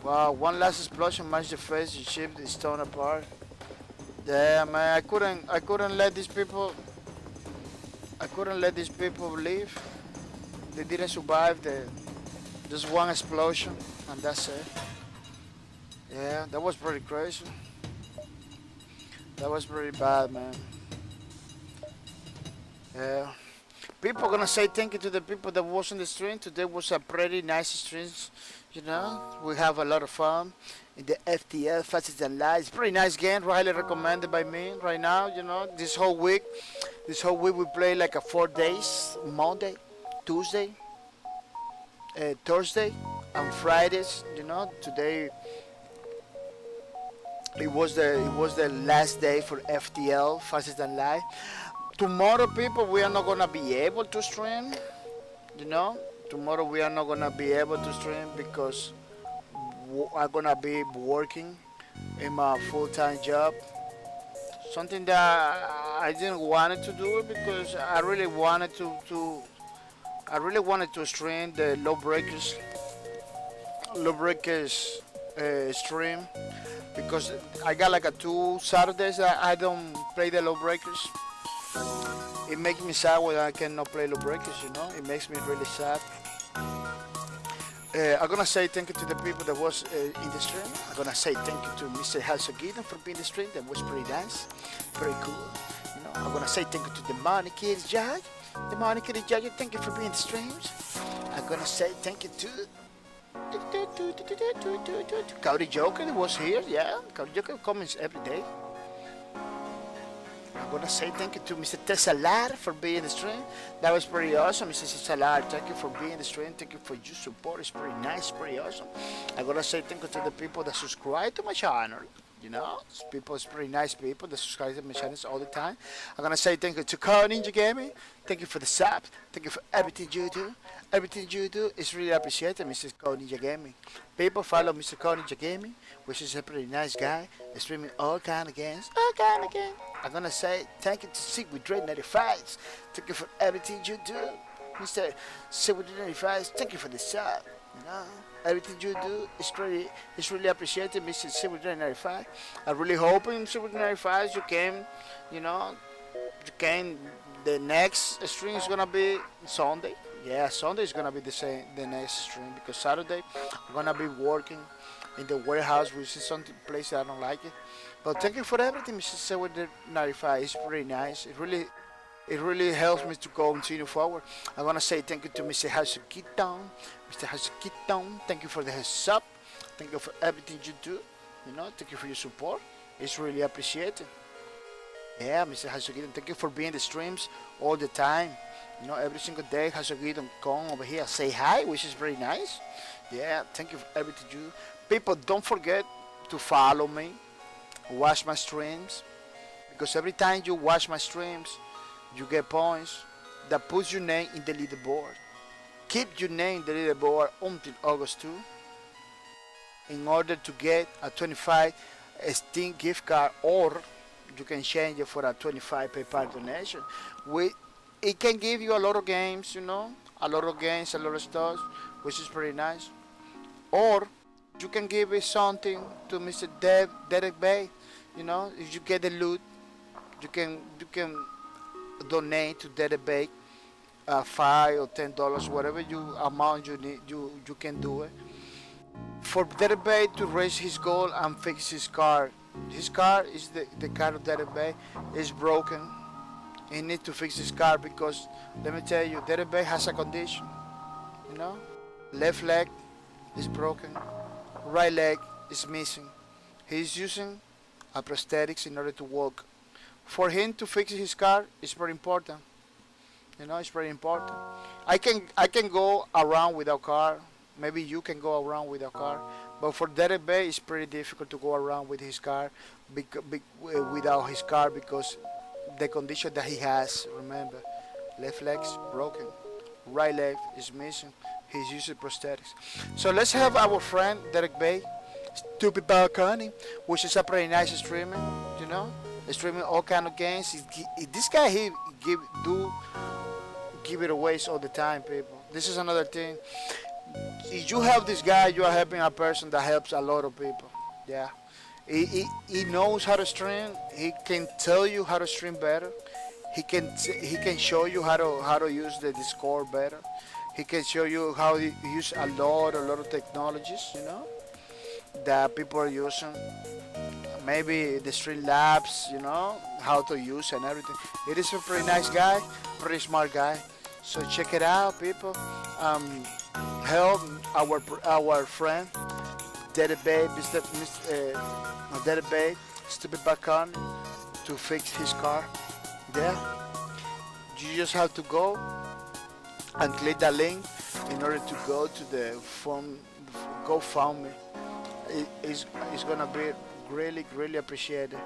Wow, one last explosion matched the face, the ship is torn apart. Yeah, man, I couldn't let these people, leave. They didn't survive just one explosion, and that's it. Yeah, that was pretty crazy. That was pretty bad, man. Yeah. People gonna say thank you to the people that was on the stream. Today was a pretty nice stream. You know, we have a lot of fun in the FTL, Faster Than Light. It's a pretty nice game, highly recommended by me right now. You know, this whole week we play like a 4 days, Monday, Tuesday, Thursday, and Fridays. You know, today it was the last day for FTL, Faster Than Light. Tomorrow, people, we are not gonna be able to stream. You know, tomorrow we are not gonna be able to stream because I'm gonna be working in my full-time job. Something that I didn't want to do it because I really wanted to stream the low breakers stream because I got like a 2 Saturdays that I don't play the low breakers. It makes me sad when I cannot play low breakers, you know. It makes me really sad. I'm gonna say thank you to the people that was in the stream. I'm gonna say thank you to Mr. Halsogiden for being in the stream. That was pretty nice, pretty cool. You know, I'm gonna say thank you to the Money Kids Judge. The Money Kids Judge, thank you for being in the streams. I'm gonna say thank you to Cody Joker that was here. Yeah, Cody Joker comments every day. I'm gonna say thank you to Mr. Tesalar for being in the stream. That was pretty awesome, Mr. Tesalar. Thank you for being in the stream. Thank you for your support. It's pretty nice, pretty awesome. I'm gonna say thank you to the people that subscribe to my channel. You know, it's pretty nice people that subscribe to my channels all the time. I'm gonna say thank you to Code Ninja Gaming. Thank you for the sub. Thank you for everything you do. Everything you do is really appreciated, Mr. Code Ninja Gaming. People follow Mr. Code Ninja Gaming, which is a pretty nice guy, streaming all kind of games. All kind of games. I'm gonna say thank you to Sick with Dread 95. Thank you for everything you do, Mr. Sick with Dread 95. Thank you for the sub. You know, everything you do is really appreciated, Mr. Silver 95. I really hope in Silver 95 you can, you know, you can. The next stream is gonna be Sunday. Yeah, Sunday is gonna be the same. The next stream because Saturday I'm gonna be working in the warehouse, which is something place that I don't like it. But thank you for everything, Mr. Silver 95. It's pretty nice. It really helps me to continue forward. I want to say thank you to Mr. Hasukiton. Mr. Hasukiton, thank you for the heads up. Thank you for everything you do. You know, thank you for your support. It's really appreciated. Yeah, Mr. Hasukiton, thank you for being in the streams all the time. You know, every single day, Hasukiton come over here, say hi, which is very nice. Yeah, thank you for everything you do. People, don't forget to follow me, watch my streams, because every time you watch my streams, you get points that puts your name in the leaderboard. Keep your name in the leaderboard until August 2 in order to get a 25 Steam gift card, or you can change it for a 25 PayPal donation. It can give you a lot of games, you know, a lot of games, a lot of stuff, which is pretty nice. Or you can give it something to Mr. Derek Bay, you know, if you get the loot, you can donate to Dedebake $5 or $10, whatever amount you need, you can do it. For Dedebake to raise his goal and fix his car. His car is the car of Dedebake is broken. He needs to fix his car because let me tell you, Dedebake has a condition. You know, left leg is broken, right leg is missing. He's using a prosthetics in order to walk. For him to fix his car is very important. You know, it's very important. I can go around without car. Maybe you can go around without car. But for Derek Bay, it's pretty difficult to go around with his car, without his car because the condition that he has. Remember, left leg's broken, right leg is missing. He's using prosthetics. So let's have our friend Derek Bay, Stupid Balcony, which is a pretty nice streamer. You know. Streaming all kind of games. This guy he give it away all the time, people. This is another thing. If you have this guy, you are helping a person that helps a lot of people. Yeah, he knows how to stream. He can tell you how to stream better. He can show you how to use the Discord better. He can show you how to use a lot of technologies. You know that people are using. Maybe the stream labs, you know, how to use and everything. It is a pretty nice guy, pretty smart guy. So check it out, people. Help our friend, Daddy Babe, Daddy Babe, Stupid Bacon, to fix his car. Yeah, you just have to go and click that link in order to go to the GoFundMe. It's gonna be really appreciated.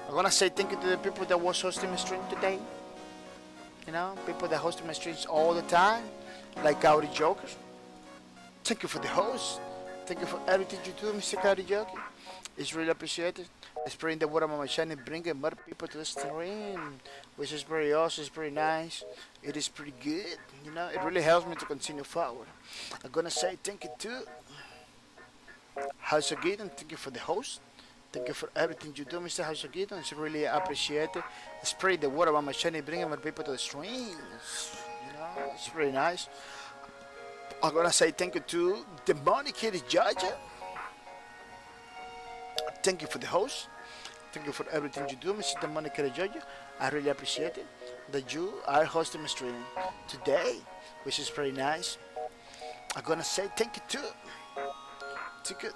I'm gonna say thank you to the people that was hosting my stream today. You know, people that hosting my streams all the time, like Cowdy Jokers. Thank you for the host. Thank you for everything you do, Mr. Cowdy Joker. It's really appreciated. Spreading the word on my channel, bringing more people to the stream, which is very awesome. It's pretty nice. It is pretty good. You know, it really helps me to continue forward. I'm gonna say thank you to House of Gideon. Thank you for the host. Thank you for everything you do, Mr. House of Gideon. It's really appreciated. Spread the word about my channel, bringing more people to the streams. You know, it's pretty nice. I'm gonna say thank you to the Money Kitty Georgia. Thank you for the host. Thank you for everything you do, Mr. Demonic Georgia. I really appreciate it that you are hosting my stream today, which is very nice. I'm gonna say thank you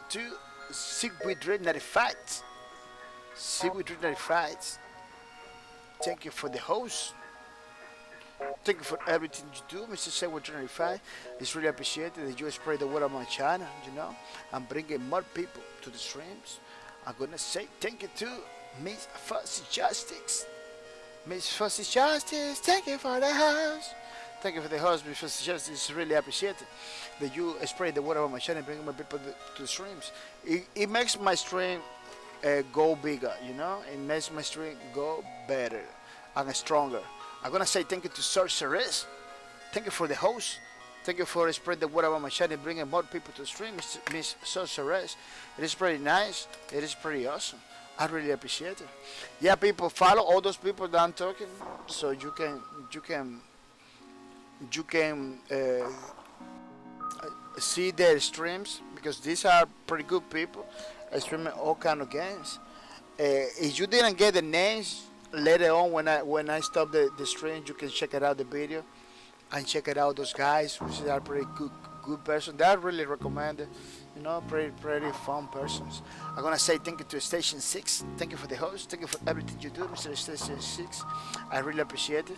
to Sigwid Red 95. Sigwid Red 95. Thank you for the host. Thank you for everything you do, Mr. Sigwid Red 95. It's really appreciated that you spread the word on my channel, you know, and bringing more people to the streams. I'm gonna say thank you to Miss Fuzzy Justice. Miss Fuzzy Justice, thank you for the house. Thank you for the host, Miss Fuzzy Justice. It's really appreciated that you spread the word about my channel and bring more people to the streams. It makes my stream go bigger, you know? It makes my stream go better and stronger. I'm gonna say thank you to Sorceress. Thank you for the host. Thank you for spreading the word about my channel and bringing more people to the stream, Miss Sorceress. It is pretty nice. It is pretty awesome. I really appreciate it. Yeah, people, follow all those people that I'm talking, so you can see their streams, because these are pretty good people streaming all kind of games. If you didn't get the names later on when I stop the stream, you can check it out the video and check it out those guys, which are pretty good person. They are really recommended. You know, pretty fun persons. I'm gonna say thank you to Station 6. Thank you for the host. Thank you for everything you do, Mr. Station 6. I really appreciate it.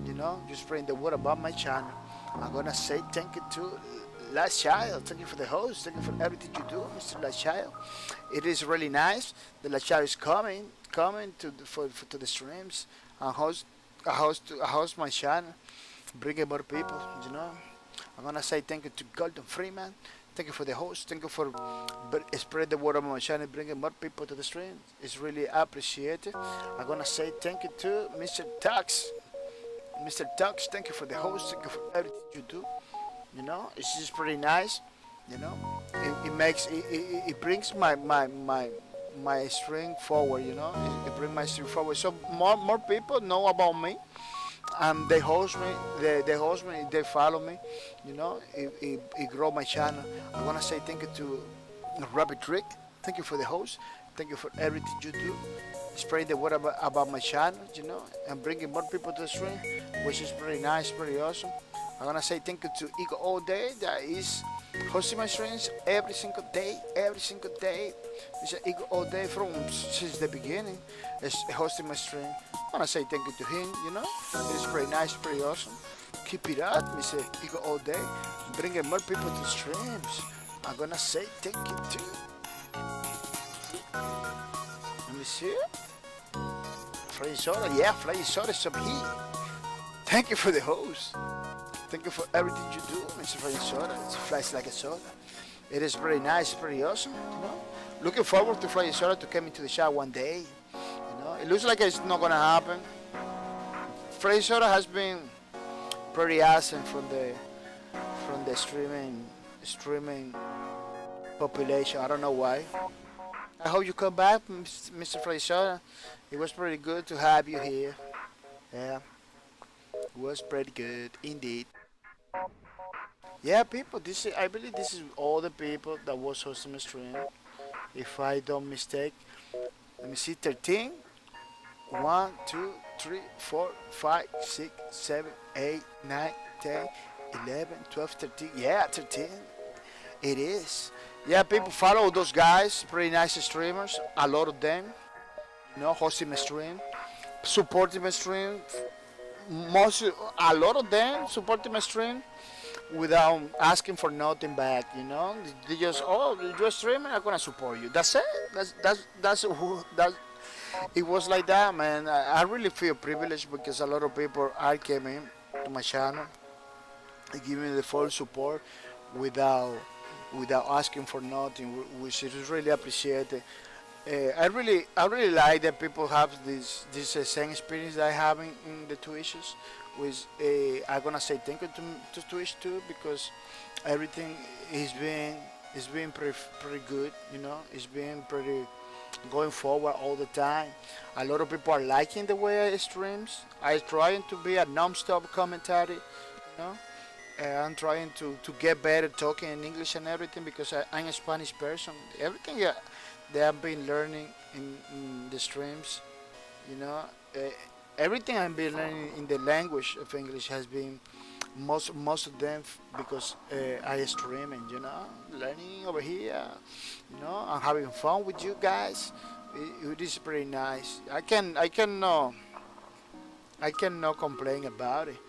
You know, just spreading the word about my channel. I'm gonna say thank you to Last Child. Thank you for the host. Thank you for everything you do, Mr. Last Child. It is really nice. The Last Child is coming to to the streams and host my channel, bringing more people. You know, I'm gonna say thank you to Golden Freeman. Thank you for the host. Thank you for spread the word about my channel, bringing more people to the stream. It's really appreciated. I'm gonna say thank you to Mr. Tux. Mr. Tux, thank you for the host. Thank you for everything you do. You know, it's just pretty nice. You know, it brings my string forward. You know, it brings my string forward. So more people know about me. They host me, they follow me, you know, it grow my channel. I want to say thank you to Rabbit Trick. Thank you for the host. Thank you for everything you do. Spread the word about my channel, you know, and bringing more people to the stream, which is pretty nice, pretty awesome. I want to say thank you to Ego All Day, that is hosting my streams every single day. Mr. Ego All Day since the beginning is hosting my stream. I want to say thank you to him, you know. It is pretty nice, pretty awesome. Keep it up, Mr. Ego All Day, bringing more people to the streams. I'm going to say thank you to, let me see, Flying Soda. Yeah, Flying Soda is up here. Thank you for the host. Thank you for everything you do, Mr. Flying Soda. It flies like a soda. It is pretty nice, pretty awesome, you know. Looking forward to Flying Soda to come into the show one day. You know, it looks like it's not gonna happen. Flying Soda has been pretty awesome from the streaming population. I don't know why. I hope you come back, Mr. Flying Soda. It was pretty good to have you here. Yeah, it was pretty good indeed. Yeah, people, I believe this is all the people that was hosting the stream. If I don't mistake, let me see, 13. 1, 2, 3, 4, 5, 6, 7, 8, 9, 10, 11, 12, 13. Yeah, 13. It is. Yeah, people, follow those guys. Pretty nice streamers. A lot of them. You know, hosting a stream, supporting my stream. A lot of them supporting my stream without asking for nothing back. You know, they just, oh, you're streaming, I'm gonna support you. That's it. That's. It was like that, man. I really feel privileged because a lot of people are coming to my channel, giving me the full support without asking for nothing, which is really appreciated. I really like that people have this same experience that I have in the Twitches. Which I'm gonna say thank you to Twitch too, because everything is being pretty good. You know, it's being pretty going forward all the time. A lot of people are liking the way I streams. I'm trying to be a non-stop commentary. You know, I'm trying to get better talking in English and everything, because I'm a Spanish person. Everything that I've been learning in the streams, you know, everything I've been learning in the language of English has been most of them because I streaming, you know, learning over here, you know, I'm having fun with you guys. It is pretty nice. I cannot complain about it.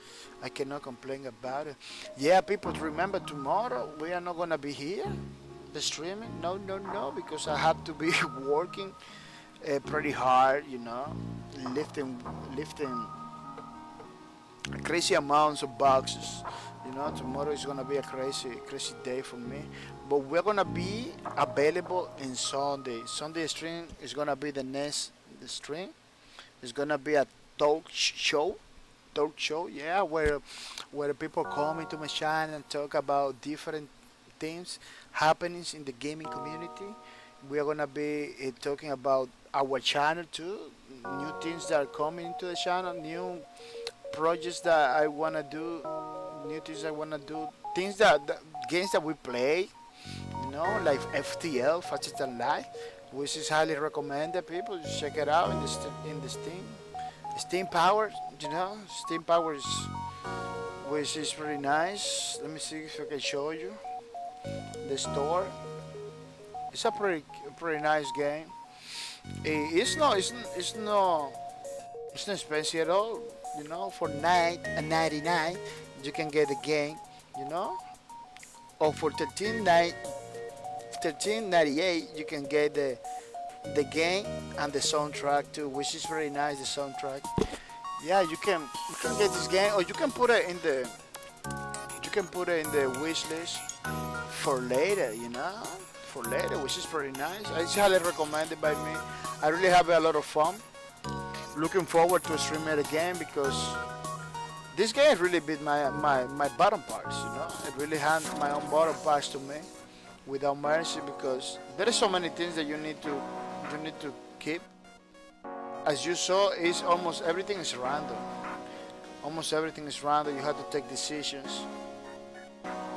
Yeah, people, remember tomorrow we are not gonna be here. the streaming. No, no, no, because I have to be working pretty hard, lifting lifting crazy amounts of boxes. Tomorrow is gonna be a crazy day for me. But we're gonna be available in Sunday. Sunday stream is gonna be the stream. It's gonna be a show, talk show, yeah, where people come into my channel and talk about different things, happenings in the gaming community. We are gonna be talking about our channel too, new things that are coming into the channel, new projects that I wanna do, new things I wanna do, things that games that we play, like FTL, Faster Than Life, which is highly recommended. People just check it out in the Steam Power, Steam Power is, which is pretty nice. Let me see if I can show you the store. It's a pretty nice game. It's not expensive at all. For 9.99 you can get the game. Or for 13.98 you can get the game and the soundtrack too, which is very nice. The soundtrack. Yeah, you can get this game, or you can put it in the wish list for later. For later, which is pretty nice. It's highly recommended by me. I really have a lot of fun. Looking forward to streaming it again because this game really beat my bottom parts. It really handed my own bottom parts to me without mercy, because there are so many things that you need to keep. As you saw, is almost everything is random. Almost everything is random. You have to take decisions.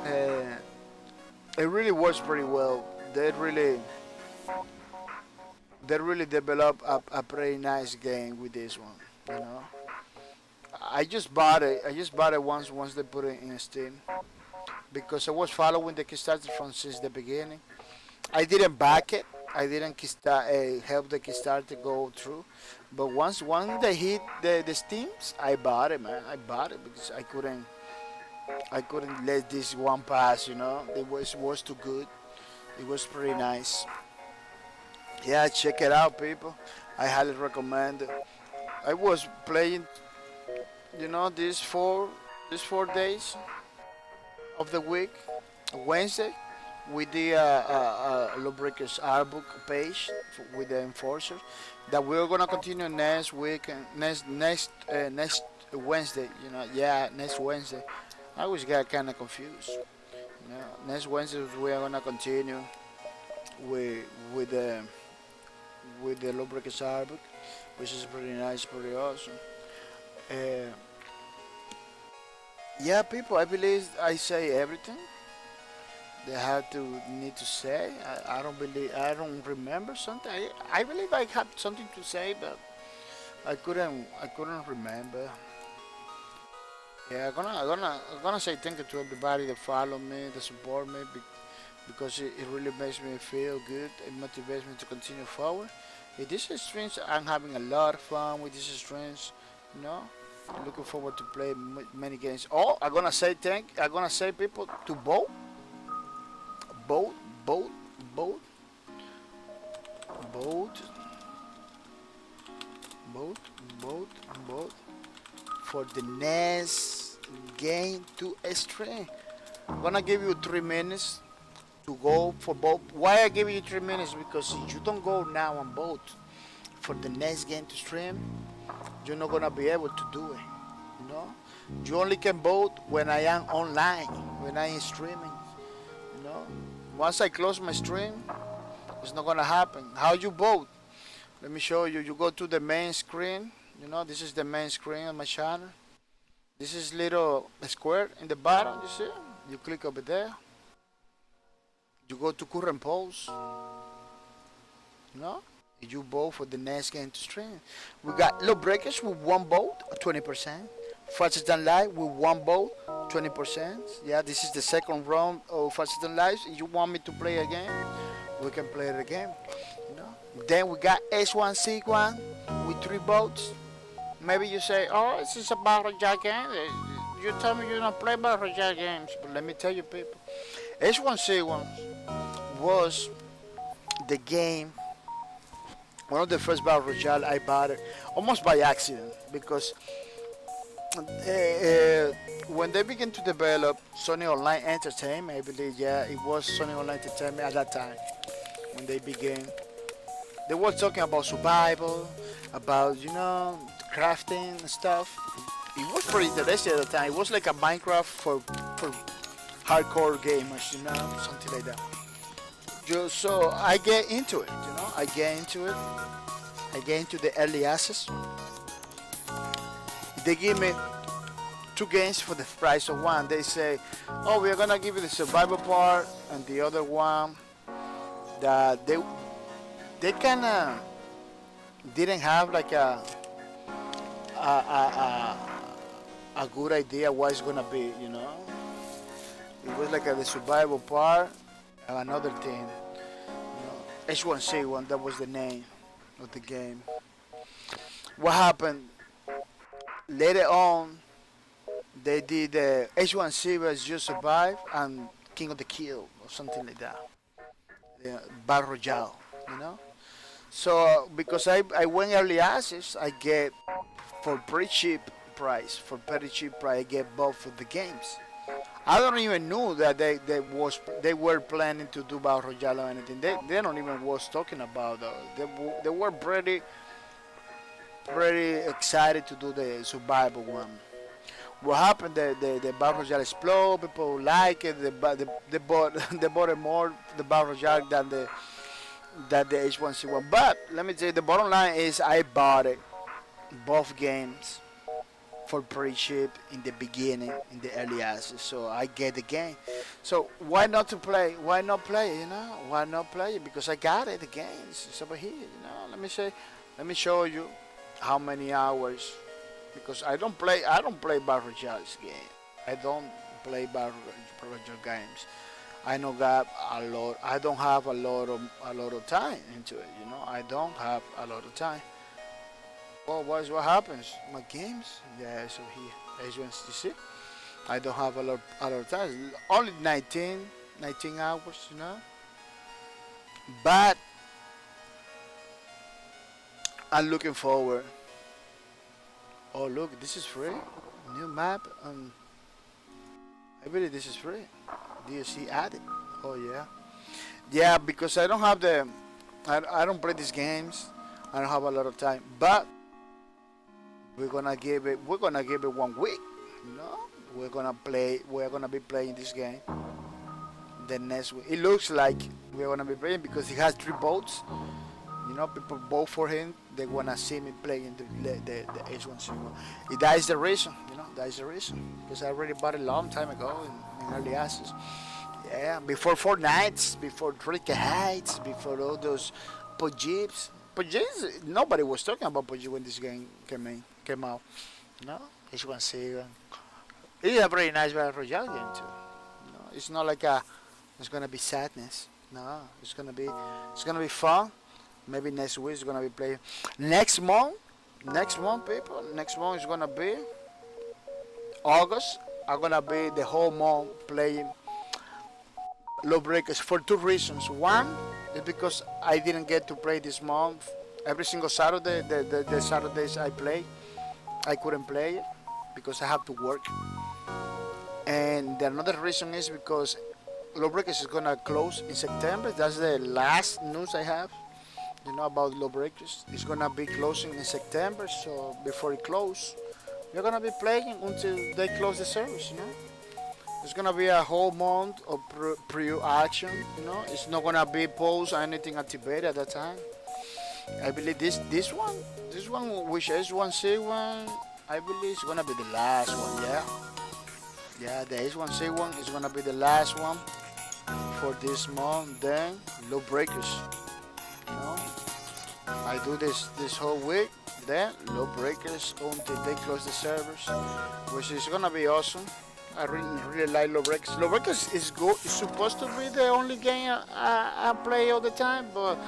It really works pretty well. They really developed a pretty nice game with this one. I just bought it. Once they put it in Steam, because I was following the Kickstarter from since the beginning. I didn't back it. I didn't help the Kickstarter go through. But once they hit the Steams, I bought it, man. I bought it because I couldn't let this one pass. It was too good. It was pretty nice. Yeah, check it out, people. I highly recommend it. I was playing, these 4 days of the week. Wednesday, with the Lawbreakers Artbook page with the enforcers, that we're gonna continue next week and next Wednesday. Next Wednesday. I always got kind of confused. Next Wednesday we are gonna continue with the Lawbreakers Artbook, which is pretty nice, pretty awesome. Uh, yeah, people, I believe I say everything they have to need to say. I don't remember something. I believe I had something to say, but I couldn't remember. Yeah, I'm gonna say thank you to everybody that follow me, that support me, because it really makes me feel good. It motivates me to continue forward. With these streams, I'm having a lot of fun with these streams. Looking forward to play many games. Oh, I'm gonna say people to vote, vote, vote, vote, vote, vote, vote, vote for the next game to stream. I'm gonna give you 3 minutes to go for vote. Why I give you 3 minutes? Because if you don't go now and vote for the next game to stream, you're not gonna be able to do it. You only can vote when I am online, when I am streaming. Once I close my stream, it's not gonna happen. How you vote? Let me show you. You go to the main screen. This is the main screen of my channel. This is little square in the bottom. You see? You click over there. You go to current polls. You vote for the next game to stream. We got Lawbreakers with 1 vote, 20%. Faster Than Life with 1 vote, 20%. Yeah, this is the second round of Faster Than Life. If you want me to play again, we can play it again. Then we got S1C1 with 3 votes. Maybe you say, oh, this is a battle royale game. You tell me you don't play battle royale games. But let me tell you, people, S1C1 was the game, one of the first battle royale I bought it almost by accident because when they began to develop Sony Online Entertainment, I believe, yeah, it was Sony Online Entertainment at that time when they began. They were talking about survival, about crafting and stuff. It was pretty interesting at the time. It was like a Minecraft for hardcore gamers, something like that. So I get into it, I get into it. I get into the early access. They give me 2 games for the price of one. They say, "Oh, we're gonna give you the survival part and the other one that they kind of didn't have like a good idea what it's gonna be. It was like the survival part and another thing. H1C1, that was the name of the game. What happened later on? They did H1C was Just Survive and King of the Kill or something like that. Yeah, Battle Royale, So because I went early access, I get for pretty cheap price. For pretty cheap price, I get both of the games. I don't even know that they were planning to do Battle Royale or anything. They don't even was talking about they were pretty excited to do the survival one. What happened? The Battle Royale explode. People like it. They bought they bought it more the Battle Royale than the H1C1. But let me tell you, the bottom line is I bought it both games for pretty cheap in the beginning, in the early access. So I get the game. So why not to play? Why not play? Why not play it? Because I got it. The game it's over here. Let me show you how many hours. Because I don't play Battle Royale's game. I don't play Battle Royale games. I know got a lot. I don't have a lot of time into it. I don't have a lot of time. Well, what happens? My games, yeah, so here, as you see, I don't have a lot of time. Only 19 hours, But I'm looking forward. Oh, look, this is free. New map, I believe this is free. DLC added. Oh yeah, yeah. Because I don't have I don't play these games. I don't have a lot of time, but we're gonna give it 1 week. We're gonna be playing this game the next week. It looks like we're gonna be playing because he has 3 votes. People vote for him. They wanna see me playing the H1C1. That is the reason. That is the reason. Because I already bought it a long time ago in early access. Yeah, before Fortnite, before Tricky Heights, before all those Pojibs. Pojibs, nobody was talking about Pojib when this game came out. H1C1. It's a very nice Battle Royale game too. It's not like it's gonna be sadness. No, it's gonna be fun. Maybe next week is gonna be playing. Next month, people. Next month is gonna be August. I'm gonna be the whole month playing Lawbreakers for 2 reasons. One is because I didn't get to play this month. Every single Saturday, the Saturdays I play, I couldn't play it because I have to work. And the another reason is because Lawbreakers is gonna close in September. That's the last news I have. About Lawbreakers. It's gonna be closing in September. So before it closes, we're gonna be playing until they close the service. It's gonna be a whole month of pre-action. It's not gonna be post or anything activated at that time. I believe this one, which H1C1, I believe it's gonna be the last one. Yeah, the H1C1 is gonna be the last one for this month. Then Lawbreakers. I do this whole week. Then Lawbreakers until they close the servers, which is gonna be awesome. I really like Lawbreakers. Lawbreakers is supposed to be the only game I play all the time, but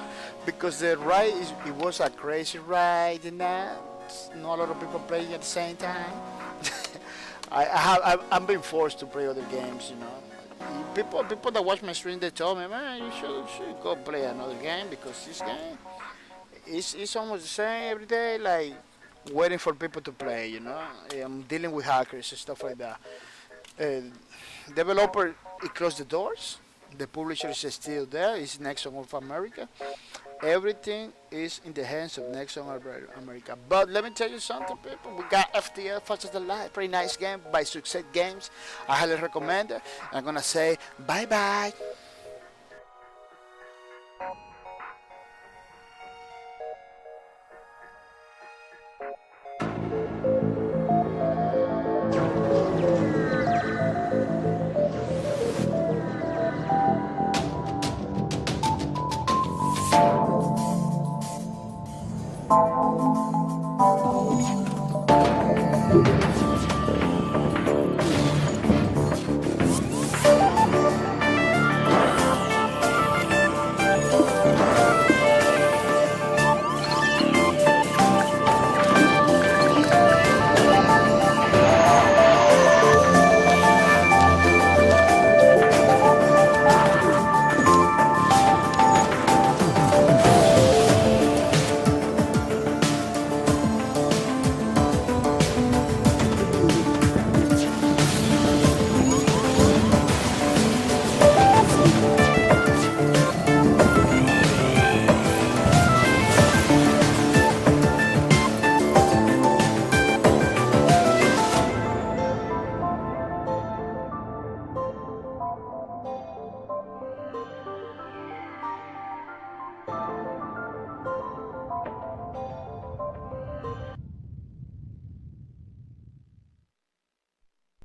because the ride it was a crazy ride and that, not a lot of people playing at the same time. I'm being forced to play other games, People that watch my stream, they told me, man, you should go play another game because this game it's almost the same every day, like waiting for people to play. I'm dealing with hackers and stuff like that. Uh, Developer, it closed the doors. The publisher is still there. It's Nexon of America. Everything is in the hands of Nexon of America. But let me tell you something, people. We got FTL, Faster Than Life. Pretty nice game by Success Games. I highly recommend it. I'm gonna say bye bye.